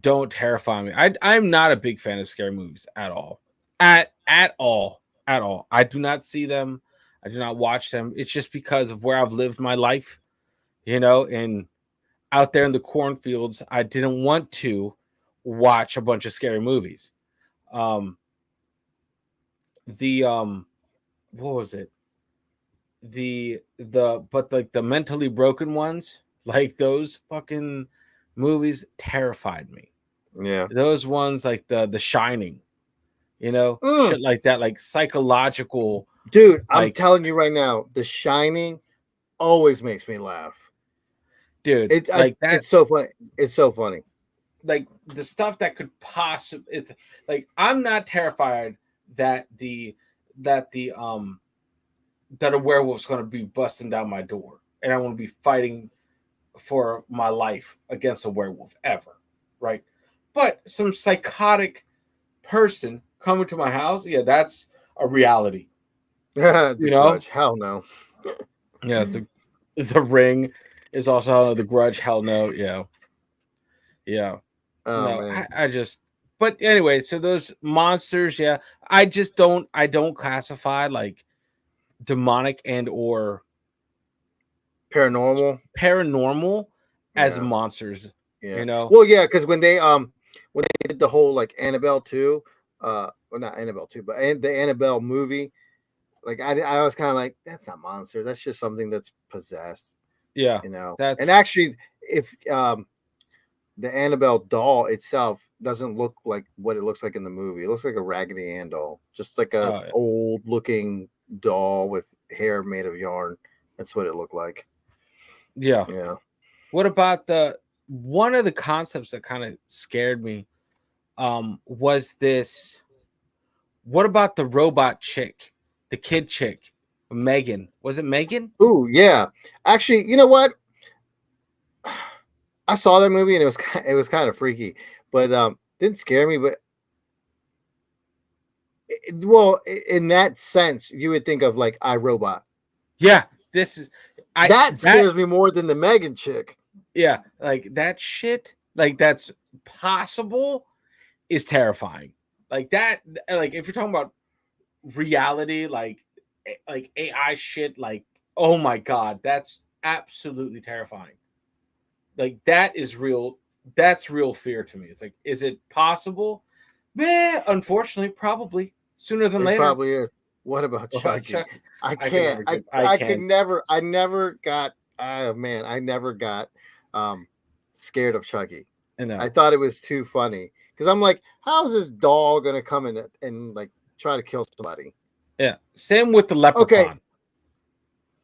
don't terrify me. I'm not a big fan of scary movies at all. At all. At all. I do not see them. I do not watch them. It's just because of where I've lived my life, and out there in the cornfields, I didn't want to watch a bunch of scary movies. Um the what was it? But like the mentally broken ones, like those fucking movies terrified me. Yeah. Those ones like the Shining, Mm. shit like that, like psychological, Dude, I'm like telling you right now, The Shining. always makes me laugh. dude. That. It's so funny. It's so funny. Like the stuff that could possibly. It's like I'm not terrified that that a werewolf's going to be busting down my door and I want to be fighting for my life against a werewolf ever, right? But some psychotic person coming to my house, yeah, that's a reality. The You know? Grudge, hell no. Yeah, the Ring is also the Grudge, hell no, yeah. Yeah. Oh No, man. I just but anyway, so those monsters, yeah, I don't classify like demonic and or paranormal as Yeah. monsters, Yeah. you know? Well, yeah, because when they did the whole like Annabelle 2, well not Annabelle 2, but the Annabelle movie, like I was kind of like, that's not monster, that's just something that's possessed, Yeah. you know. That's And actually, if the Annabelle doll itself doesn't look like what it looks like in the movie. It looks like a Raggedy Ann doll, just like a yeah. old looking doll with hair made of yarn. That's what it looked like. Yeah. Yeah. What about one of the concepts that kind of scared me was this, what about the robot chick, the kid chick, Megan? Was it Megan? Ooh, yeah. Actually, you know what? I saw that movie and it was kind of freaky, but didn't scare me. But well, in that sense, you would think of like iRobot. Yeah, this is that scares me more than the Megan chick. Yeah, like that shit, like that's possible is terrifying. Like that, like if you're talking about reality, like AI shit, like oh my god, that's absolutely terrifying. Like that is real. That's real fear to me. It's like, is it possible? Meh, unfortunately, probably sooner than It later. probably is. What about Chucky? I can't. I can never. I never got. Man, I never got scared of Chucky. I thought it was too funny because I'm like, how's this doll gonna come in and like try to kill somebody? Yeah. Same with the Leprechaun.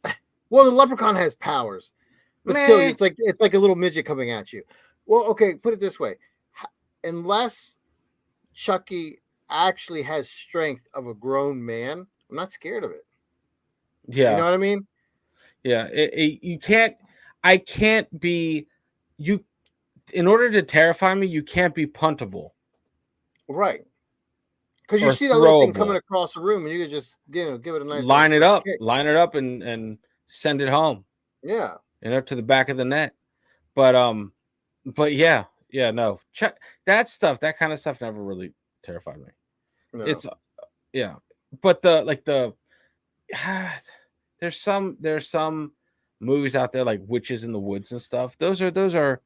Okay. Well, the Leprechaun has powers, but still, it's like a little midget coming at you. Well, okay, put it this way: unless Chucky actually has strength of a grown man, I'm not scared of it. Yeah. You know what I mean? Yeah. You can't, I can't be, you, in order to terrify me, you can't be puntable. Right. Because you see that little thing coming across the room and you could just give it a nice line it up and send it home. Yeah. And up to the back of the net. But yeah, no. That stuff, that kind of stuff never really terrified me. No. It's yeah. But there's some movies out there like Witches in the Woods and stuff. Those are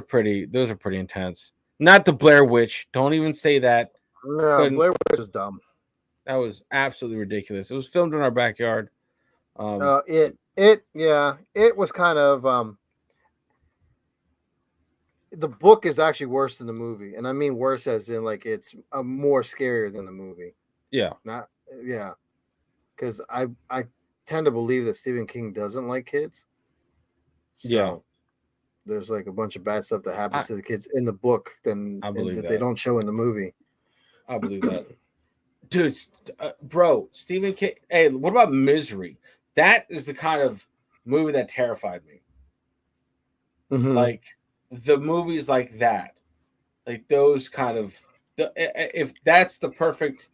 pretty intense. Not the Blair Witch. Don't even say that. No, Blair Witch is dumb. That was absolutely ridiculous. It was filmed in our backyard. It was kind of the book is actually worse than the movie, and I mean worse as in like it's more scarier than the movie. Yeah. Because I tend to believe that Stephen King doesn't like kids. So there's like a bunch of bad stuff that happens to the kids in the book that they don't show in the movie. I believe that. Dude, bro, Stephen King. Hey, what about Misery? That is the kind of movie that terrified me. Mm-hmm. Like the movies like that, like those kind of. If that's the perfect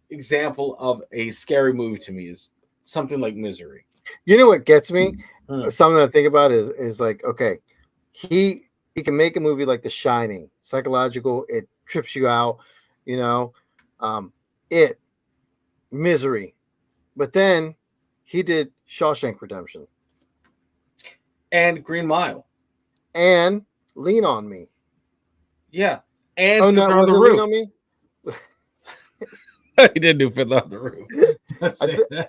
example of a scary movie to me, is something like Misery. You know what gets me? Something I think about is like, okay, he can make a movie like The Shining, psychological. It trips you out, you know. Misery, but then he did Shawshank Redemption and Green Mile and Lean on Me. Yeah, and Fiddler on the Roof. Lean on Me? He did do Fiddler on the Roof.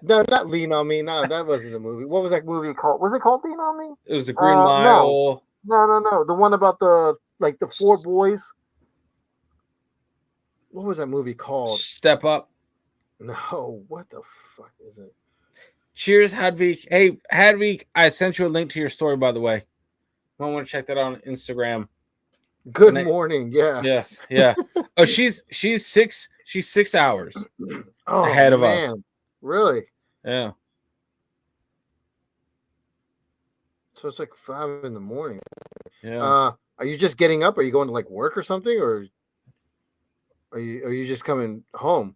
No, not Lean on Me. No, that wasn't the movie. What was that movie called? Was it called Lean on Me? It was the Green Mile. No. The one about the four boys. What was that movie called? Step Up. No, what the fuck is it? Cheers, Hadvik. Hey, Hadvik, I sent you a link to your story, by the way. I want to check that out on Instagram. Good morning. Yeah. Yes. Yeah. Oh, she's 6 hours Oh ahead of man. us. Really? Yeah. So it's like 5 in the morning. Yeah. Are you just getting up? Are you going to like work or something, or are you just coming home?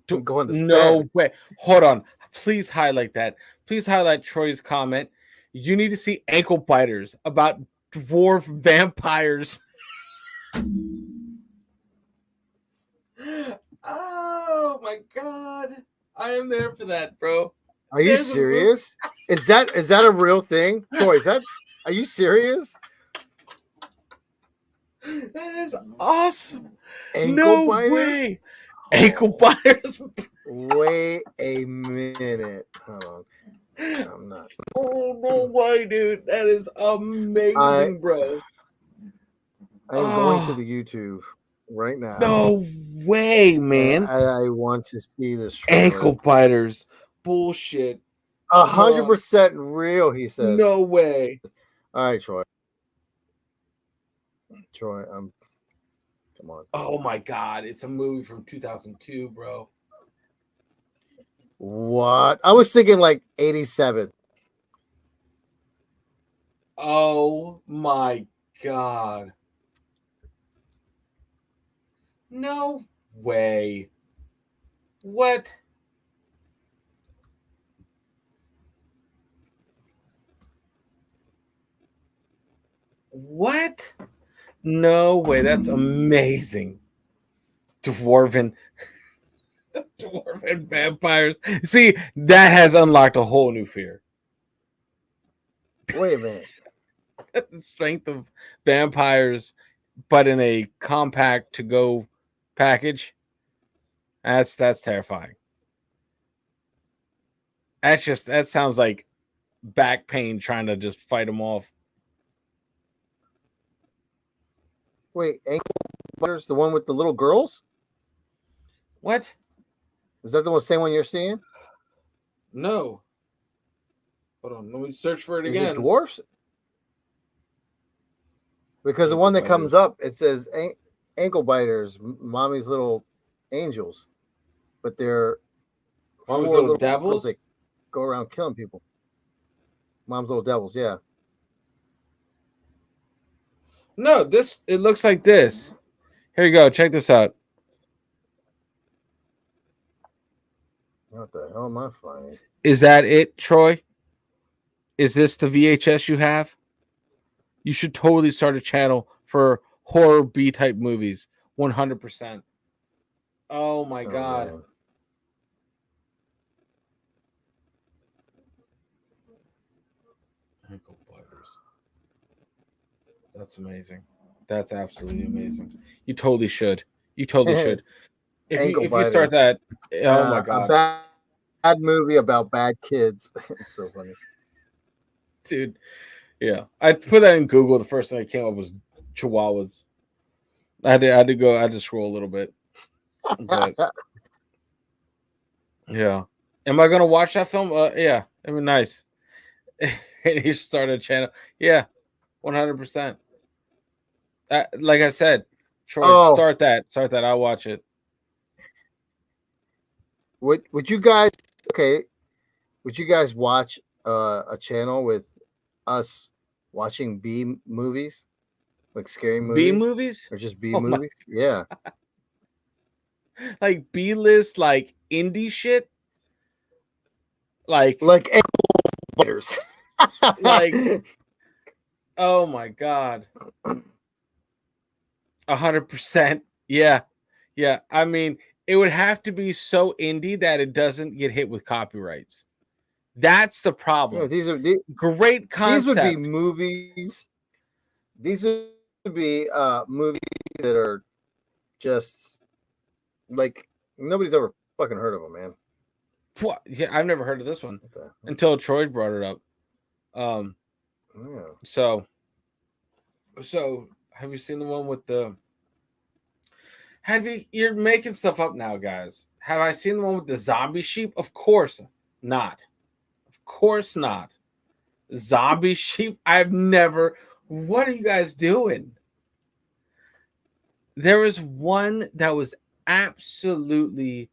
Going to No bed? way. Hold on. Please highlight that. Please highlight Troy's comment. You need to see Ankle Biters about dwarf vampires. Oh my god. I am there for that, bro. Are you serious? Is that a real thing? Troy, are you serious? That is awesome. Ankle biters? Way. Ankle biters. Wait a minute. Hold on. I'm not. Oh no way, dude. That is amazing, bro. I'm going to the YouTube right now. No way, man. I want to see this trailer. Ankle biters. Bullshit. 100% real, he says. No way. All right, Troy. Come on. Oh my god, it's a movie from 2002, bro. What? I was thinking like 87. Oh my god. No way. What? What? No way. That's amazing. Dwarven vampires. See, that has unlocked a whole new fear. Wait a minute. The strength of vampires, but in a compact to go package. That's terrifying. That sounds like back pain trying to just fight them off. Wait, Ankle Biters, the one with the little girls? What? Is that the same one you're seeing? No. Hold on, let me search for it Is again. it dwarfs? Because the one that comes up, it says Ankle Biters, Mommy's Little Angels, but they're Mommy's Little Devils that go around killing people. Mom's Little Devils, yeah. No, it looks like this. Here you go. Check this out. What the hell am I finding? Is that it, Troy? Is this the VHS you have? You should totally start a channel for horror B-type movies. 100%. Oh my god. Man. Ankle biters. That's amazing. That's absolutely amazing. You totally should. You totally should. If you start that, oh my god. A bad movie about bad kids. It's so funny. Dude. Yeah. I put that in Google. The first thing that came up was Chihuahuas. I had to scroll a little bit. But yeah. Am I gonna watch that film? Yeah, it was nice. And he started a channel. Yeah, 100%. Like I said, Troy, start that. I'll watch it. Would you guys watch a channel with us watching B movies, like scary movies? B movies or just B movies? Yeah, like B list, like indie shit, like Ankle Biters. Like, oh my god, 100%. Yeah. I mean, it would have to be so indie that it doesn't get hit with copyrights. That's the problem. Yeah, these are great concept. These would be movies. These would be movies that are just like nobody's ever fucking heard of them, man. What? Yeah, I've never heard of this one until Troy brought it up. Yeah. So have you seen the one with the? You're making stuff up now, guys. Have I seen the one with the zombie sheep? Of course not. course not. Zombie sheep. I've never. What are you guys doing? There was one that was absolutely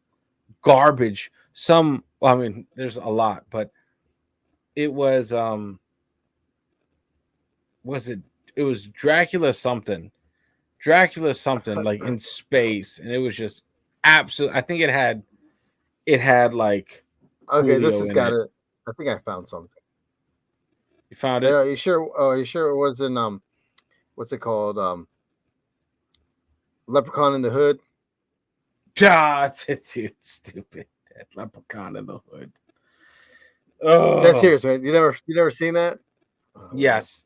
garbage. I mean, there's a lot, but it was it was Dracula something like in space, and it was just absolute. I think it had like Okay, this Coolio has in got it. it. I think I found something. You found it? Are you sure? Oh, are you sure it was in what's it called? Leprechaun in the Hood. Ah, it's stupid. That Leprechaun in the Hood. Oh, That's serious, man. You never seen that? Oh, yes.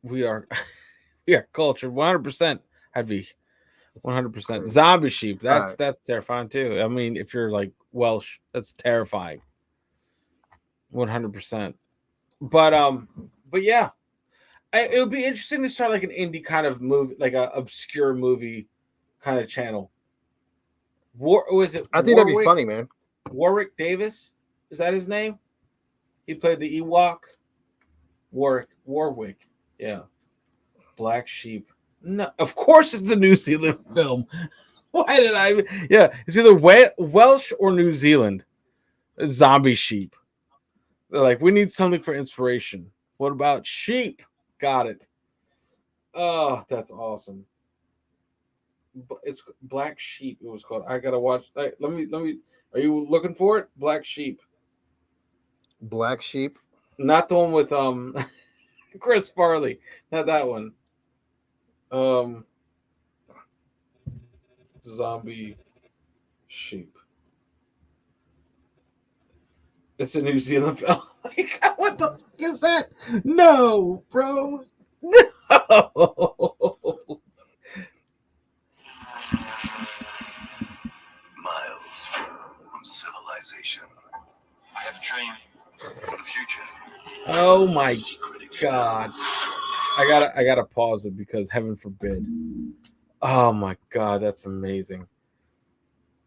We are cultured 100%. I'd be 100%. Zombie sheep. That's terrifying too. I mean, if you're like Welsh, that's terrifying. 100%. But yeah, it would be interesting to start like an indie kind of movie, like a obscure movie kind of channel. Was it? I think that'd be funny, man. Warwick Davis, is that his name? He played the Ewok. Warwick, yeah. Black Sheep. No, of course it's a New Zealand film. Why did I? Yeah, it's either Welsh or New Zealand. Zombie sheep. They're like, we need something for inspiration. What about sheep? Got it. Oh, that's awesome. It's Black Sheep. It was called. I gotta watch. Let me. Are you looking for it? Black Sheep. Black Sheep. Not the one with Chris Farley. Not that one. Zombie sheep. It's a New Zealand film. Like, what the fuck is that? No, bro. No. Miles from civilization. I have a dream for the future. Oh my God. I gotta pause it because heaven forbid. Oh my God, that's amazing.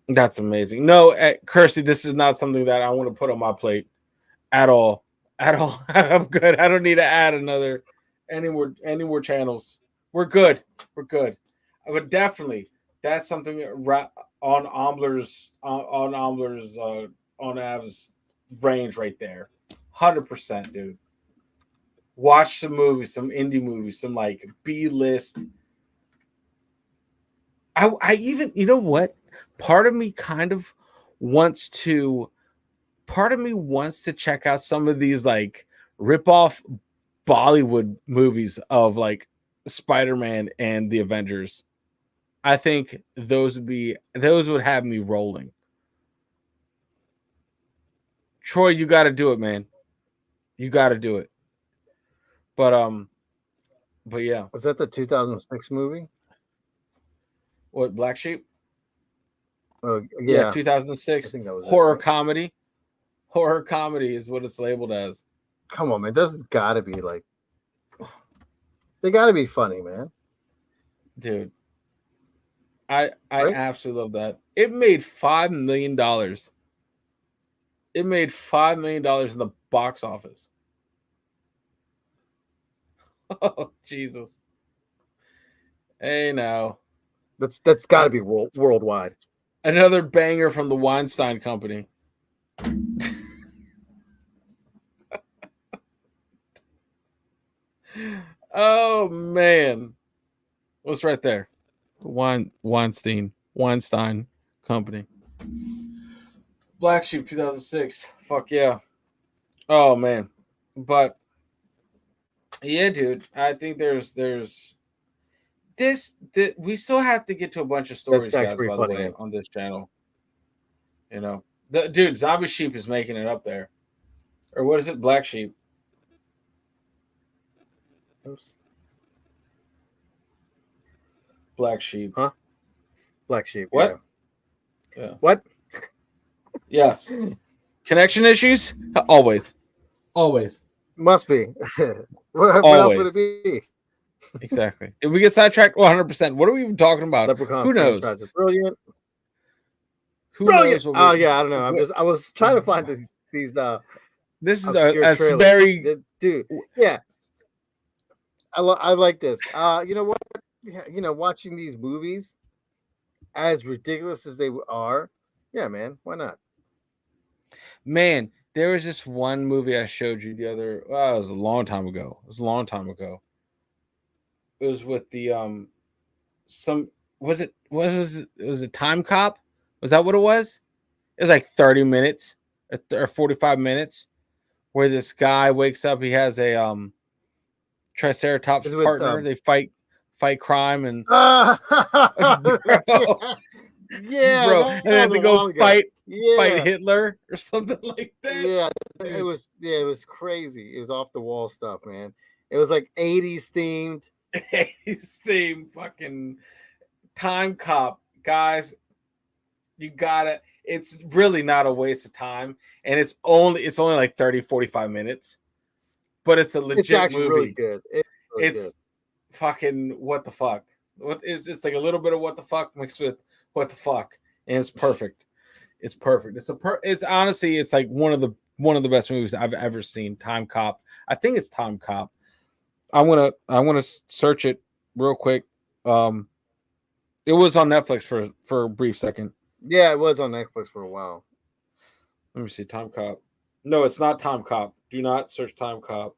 That's amazing. No, Kirsty, this is not something that I want to put on my plate at all. At all. I'm good. I don't need to add any more channels. We're good. But definitely, that's something on Ambler's on Av's range right there. 100%, dude. Watch some movies, some indie movies, some like B-list. I even, you know what? Part of me wants to check out some of these like rip-off Bollywood movies of like Spider-Man and the Avengers. I think those would have me rolling. Troy, you got to do it, man. You got to do it. But yeah. Was that the 2006 movie? What, Black Sheep? Oh yeah, 2006. I think that was horror it. comedy. Horror comedy is what it's labeled as. Come on, man. This has got to be like, they got to be funny, man. Dude, I absolutely love that. It made $5 million. It made $5 million in the box office. Oh, Jesus. Hey, now. That's got to be worldwide. Another banger from the Weinstein Company. Oh, man. What's right there? Weinstein Company. Black Sheep 2006. Fuck yeah. Oh, man. But yeah, dude. I think there's we still have to get to a bunch of stories, guys, by the way, on this channel. You know, dude, Zombie Sheep is making it up there. Or what is it? Black Sheep. Oops. Black Sheep. Huh? Black Sheep. What? Yeah. What? Yes. Connection issues? Always. Must be. What else would it be? Exactly. Did we get sidetracked? 100%. What are we even talking about? Leprechaun Who knows? franchise is brilliant. Who Brilliant. knows what? Oh yeah, I don't know. I was trying to find these This is obscure a trailers. very Dude. Yeah, I like this. You know what? Yeah, you know, watching these movies, as ridiculous as they are, yeah, man, why not? man. There was this one movie I showed you the other. Well, it was a long time ago. It was a long time ago. It was with the some was it what was it? Was it Time Cop? Was that what it was? It was like 30 minutes or 45 minutes where this guy wakes up. He has a Triceratops Is it with partner. They fight crime and bro, yeah, yeah, bro, that and they have was a to go while ago. fight Yeah, Hitler or something like that. yeah, Dude, it was crazy. It was off the wall stuff, man. It was like 80s themed. his theme, fucking Time Cop, guys. You gotta. It's really not a waste of time, and it's only like 30, 45 minutes, but it's a It's legit actually really movie. good. It's really good. It's fucking what the fuck. It's like a little bit of what the fuck mixed with what the fuck, and it's perfect. It's perfect. It's honestly it's like one of the best movies I've ever seen. Time Cop. I think it's Time Cop. I want to search it real quick. It was on Netflix for a brief second. Yeah, it was on Netflix for a while. Let me see. Time Cop. No, it's not Time Cop. Do not search Time Cop.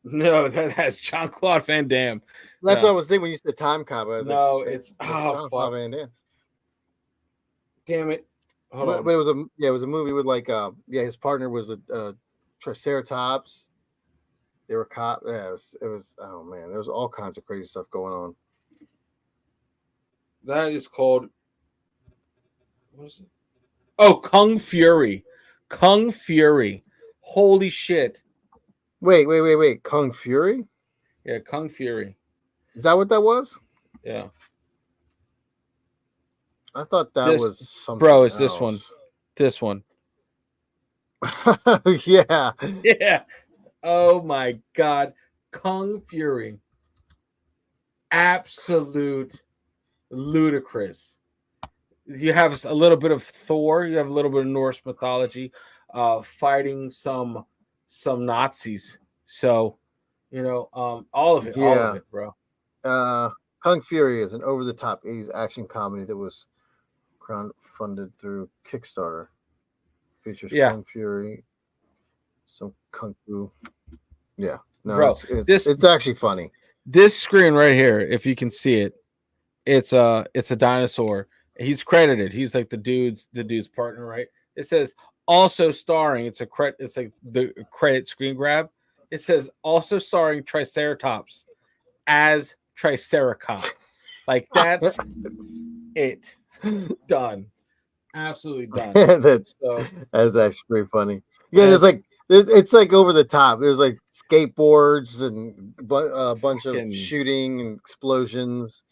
No, that's John Claude Van Damme. That's No. what I was thinking when you said Time Cop. I was No, like, it's John fuck. Claude Van Damme. Damn it. Hold But on. it was a movie with like his partner was a Triceratops. They were cop. Yeah, it was oh man, there was all kinds of crazy stuff going on. That is called. What is it? Oh, Kung Fury. Kung Fury. Holy shit. Wait. Kung Fury? Yeah, Kung Fury. Is that what that was? Yeah. I thought that This- was something. bro, it's this one. This one. Yeah. Yeah. Oh my god. Kung Fury. Absolute ludicrous. You have a little bit of Thor, you have a little bit of Norse mythology, fighting some Nazis. So, all of it, bro. Kung Fury is an over-the-top 80s action comedy that was crowdfunded through Kickstarter. Features Kung Fury, some kung fu. Yeah, no, bro, it's actually funny. This screen right here, if you can see it, it's a dinosaur. He's credited. He's like the dude's partner, right? It says also starring. It's like the credit screen grab. It says also starring Triceratops as Triceracop. Like that's it. Done. Absolutely done. That's actually pretty funny. Yeah, it's like over the top. There's like skateboards and a bunch of shooting and explosions.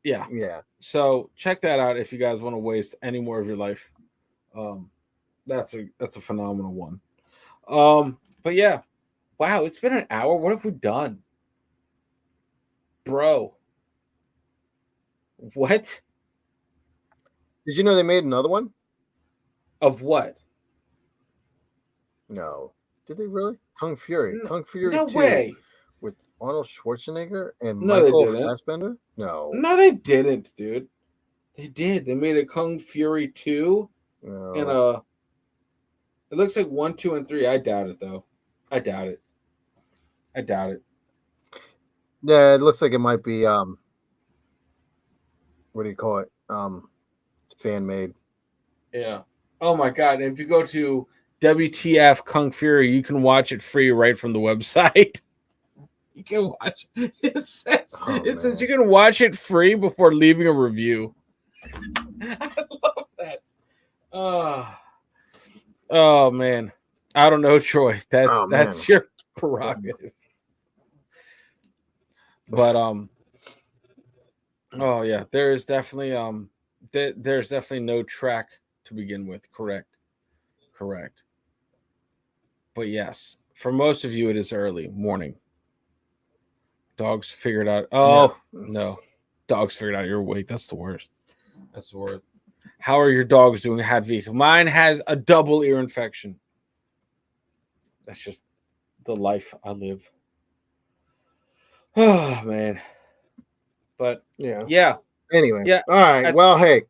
Yeah. So check that out if you guys want to waste any more of your life. That's a phenomenal one. But yeah, wow, it's been an hour. What have we done, bro? What? Did you know they made another one? Of what? No. Did they really? Kung Fury. Kung Fury no 2 way. with Arnold Schwarzenegger and Michael Fassbender? No. No, they didn't, dude. They did. They made a Kung Fury 2 No. and it looks like 1, 2, and 3. I doubt it though. I doubt it. Yeah, it looks like it might be what do you call it? Fan made. Yeah. Oh my god. And if you go to WTF Kung Fury, you can watch it free right from the website. You can watch it says you can watch it free before leaving a review. I love that. Oh man. I don't know, Troy. That's your prerogative. But oh yeah, there's definitely no track to begin with. Correct. But yes, for most of you, it is early morning. Dogs figured out. Oh no, dogs figured out you're awake. That's the worst. How are your dogs doing, Hadvik? Mine has a double ear infection. That's just the life I live. Oh man. But Yeah. yeah, Anyway. yeah, All right. that's Well, hey,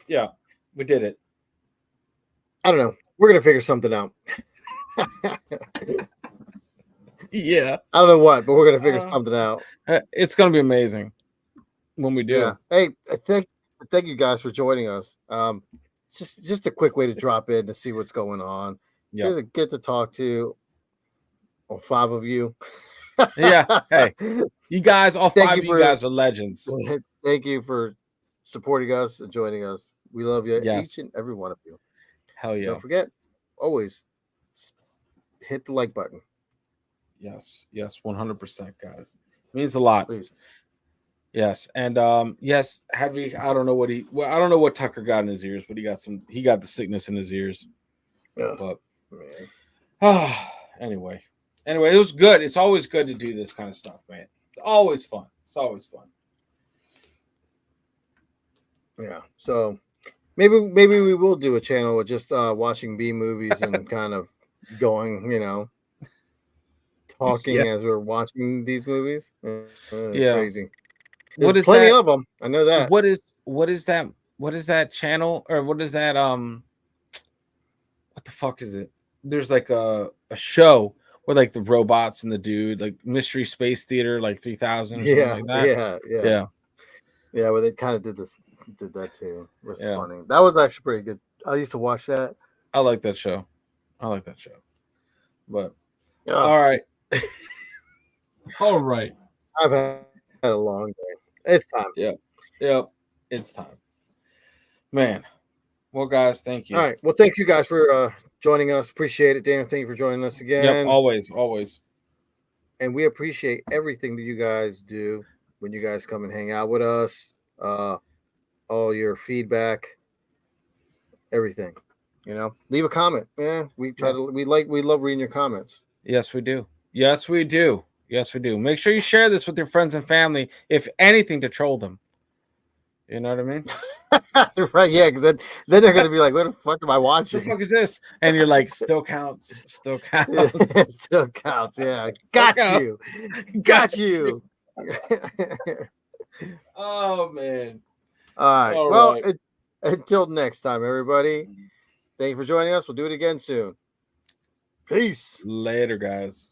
yeah, we did it. I don't know. We're gonna figure something out. I Yeah. don't know what, but we're gonna figure something out. It's gonna be amazing when we do. Yeah. Hey, thank you guys for joining us. Just a quick way to drop in to see what's going on. Yeah. Get to talk to all 5 of you. Yeah. Hey, you guys, all Thank 5 you of you for- guys are legends. Thank you for supporting us and joining us. We love you, Yes. each and every one of you. Hell yeah. Don't forget, always hit the like button. Yes. Yes. 100%, guys. Means a lot. Please. Yes. And yes, Hadvik, I don't know what Tucker got in his ears, but he got the sickness in his ears. Yeah. But Man. anyway, it was good. It's always good to do this kind of stuff, man. It's always fun. Yeah. So maybe we will do a channel with just watching B movies and kind of going, talking as we're watching these movies. Yeah. Crazy. What There's is plenty that? of them. I know that. What is that? What is that channel, or what is that? What the fuck is it? There's like a show where like the robots and the dude, like Mystery Space Theater, like 3000 or something like that. Yeah. Well, they kind of did that too. It was Yeah. funny. That was actually pretty good. I used to watch that. I like that show. But Yeah. all right. All right. I've had a long day. It's time. Yep. It's time. Man. Well, guys, thank you. All right. Well, thank you guys for joining us. Appreciate it, Dan. Thank you for joining us again. Yep, always. And we appreciate everything that you guys do when you guys come and hang out with us. All your feedback, everything. Leave a comment. Yeah, we love reading your comments. Yes, we do. Make sure you share this with your friends and family, if anything, to troll them. You know what I mean? Right, yeah, because then they're gonna be like, "What the fuck am I watching? What the fuck is this?" And you're like, "Still counts. Still counts." Yeah, got you. Oh man. All right. Until next time, everybody. Thank you for joining us. We'll do it again soon. Peace. Later, guys.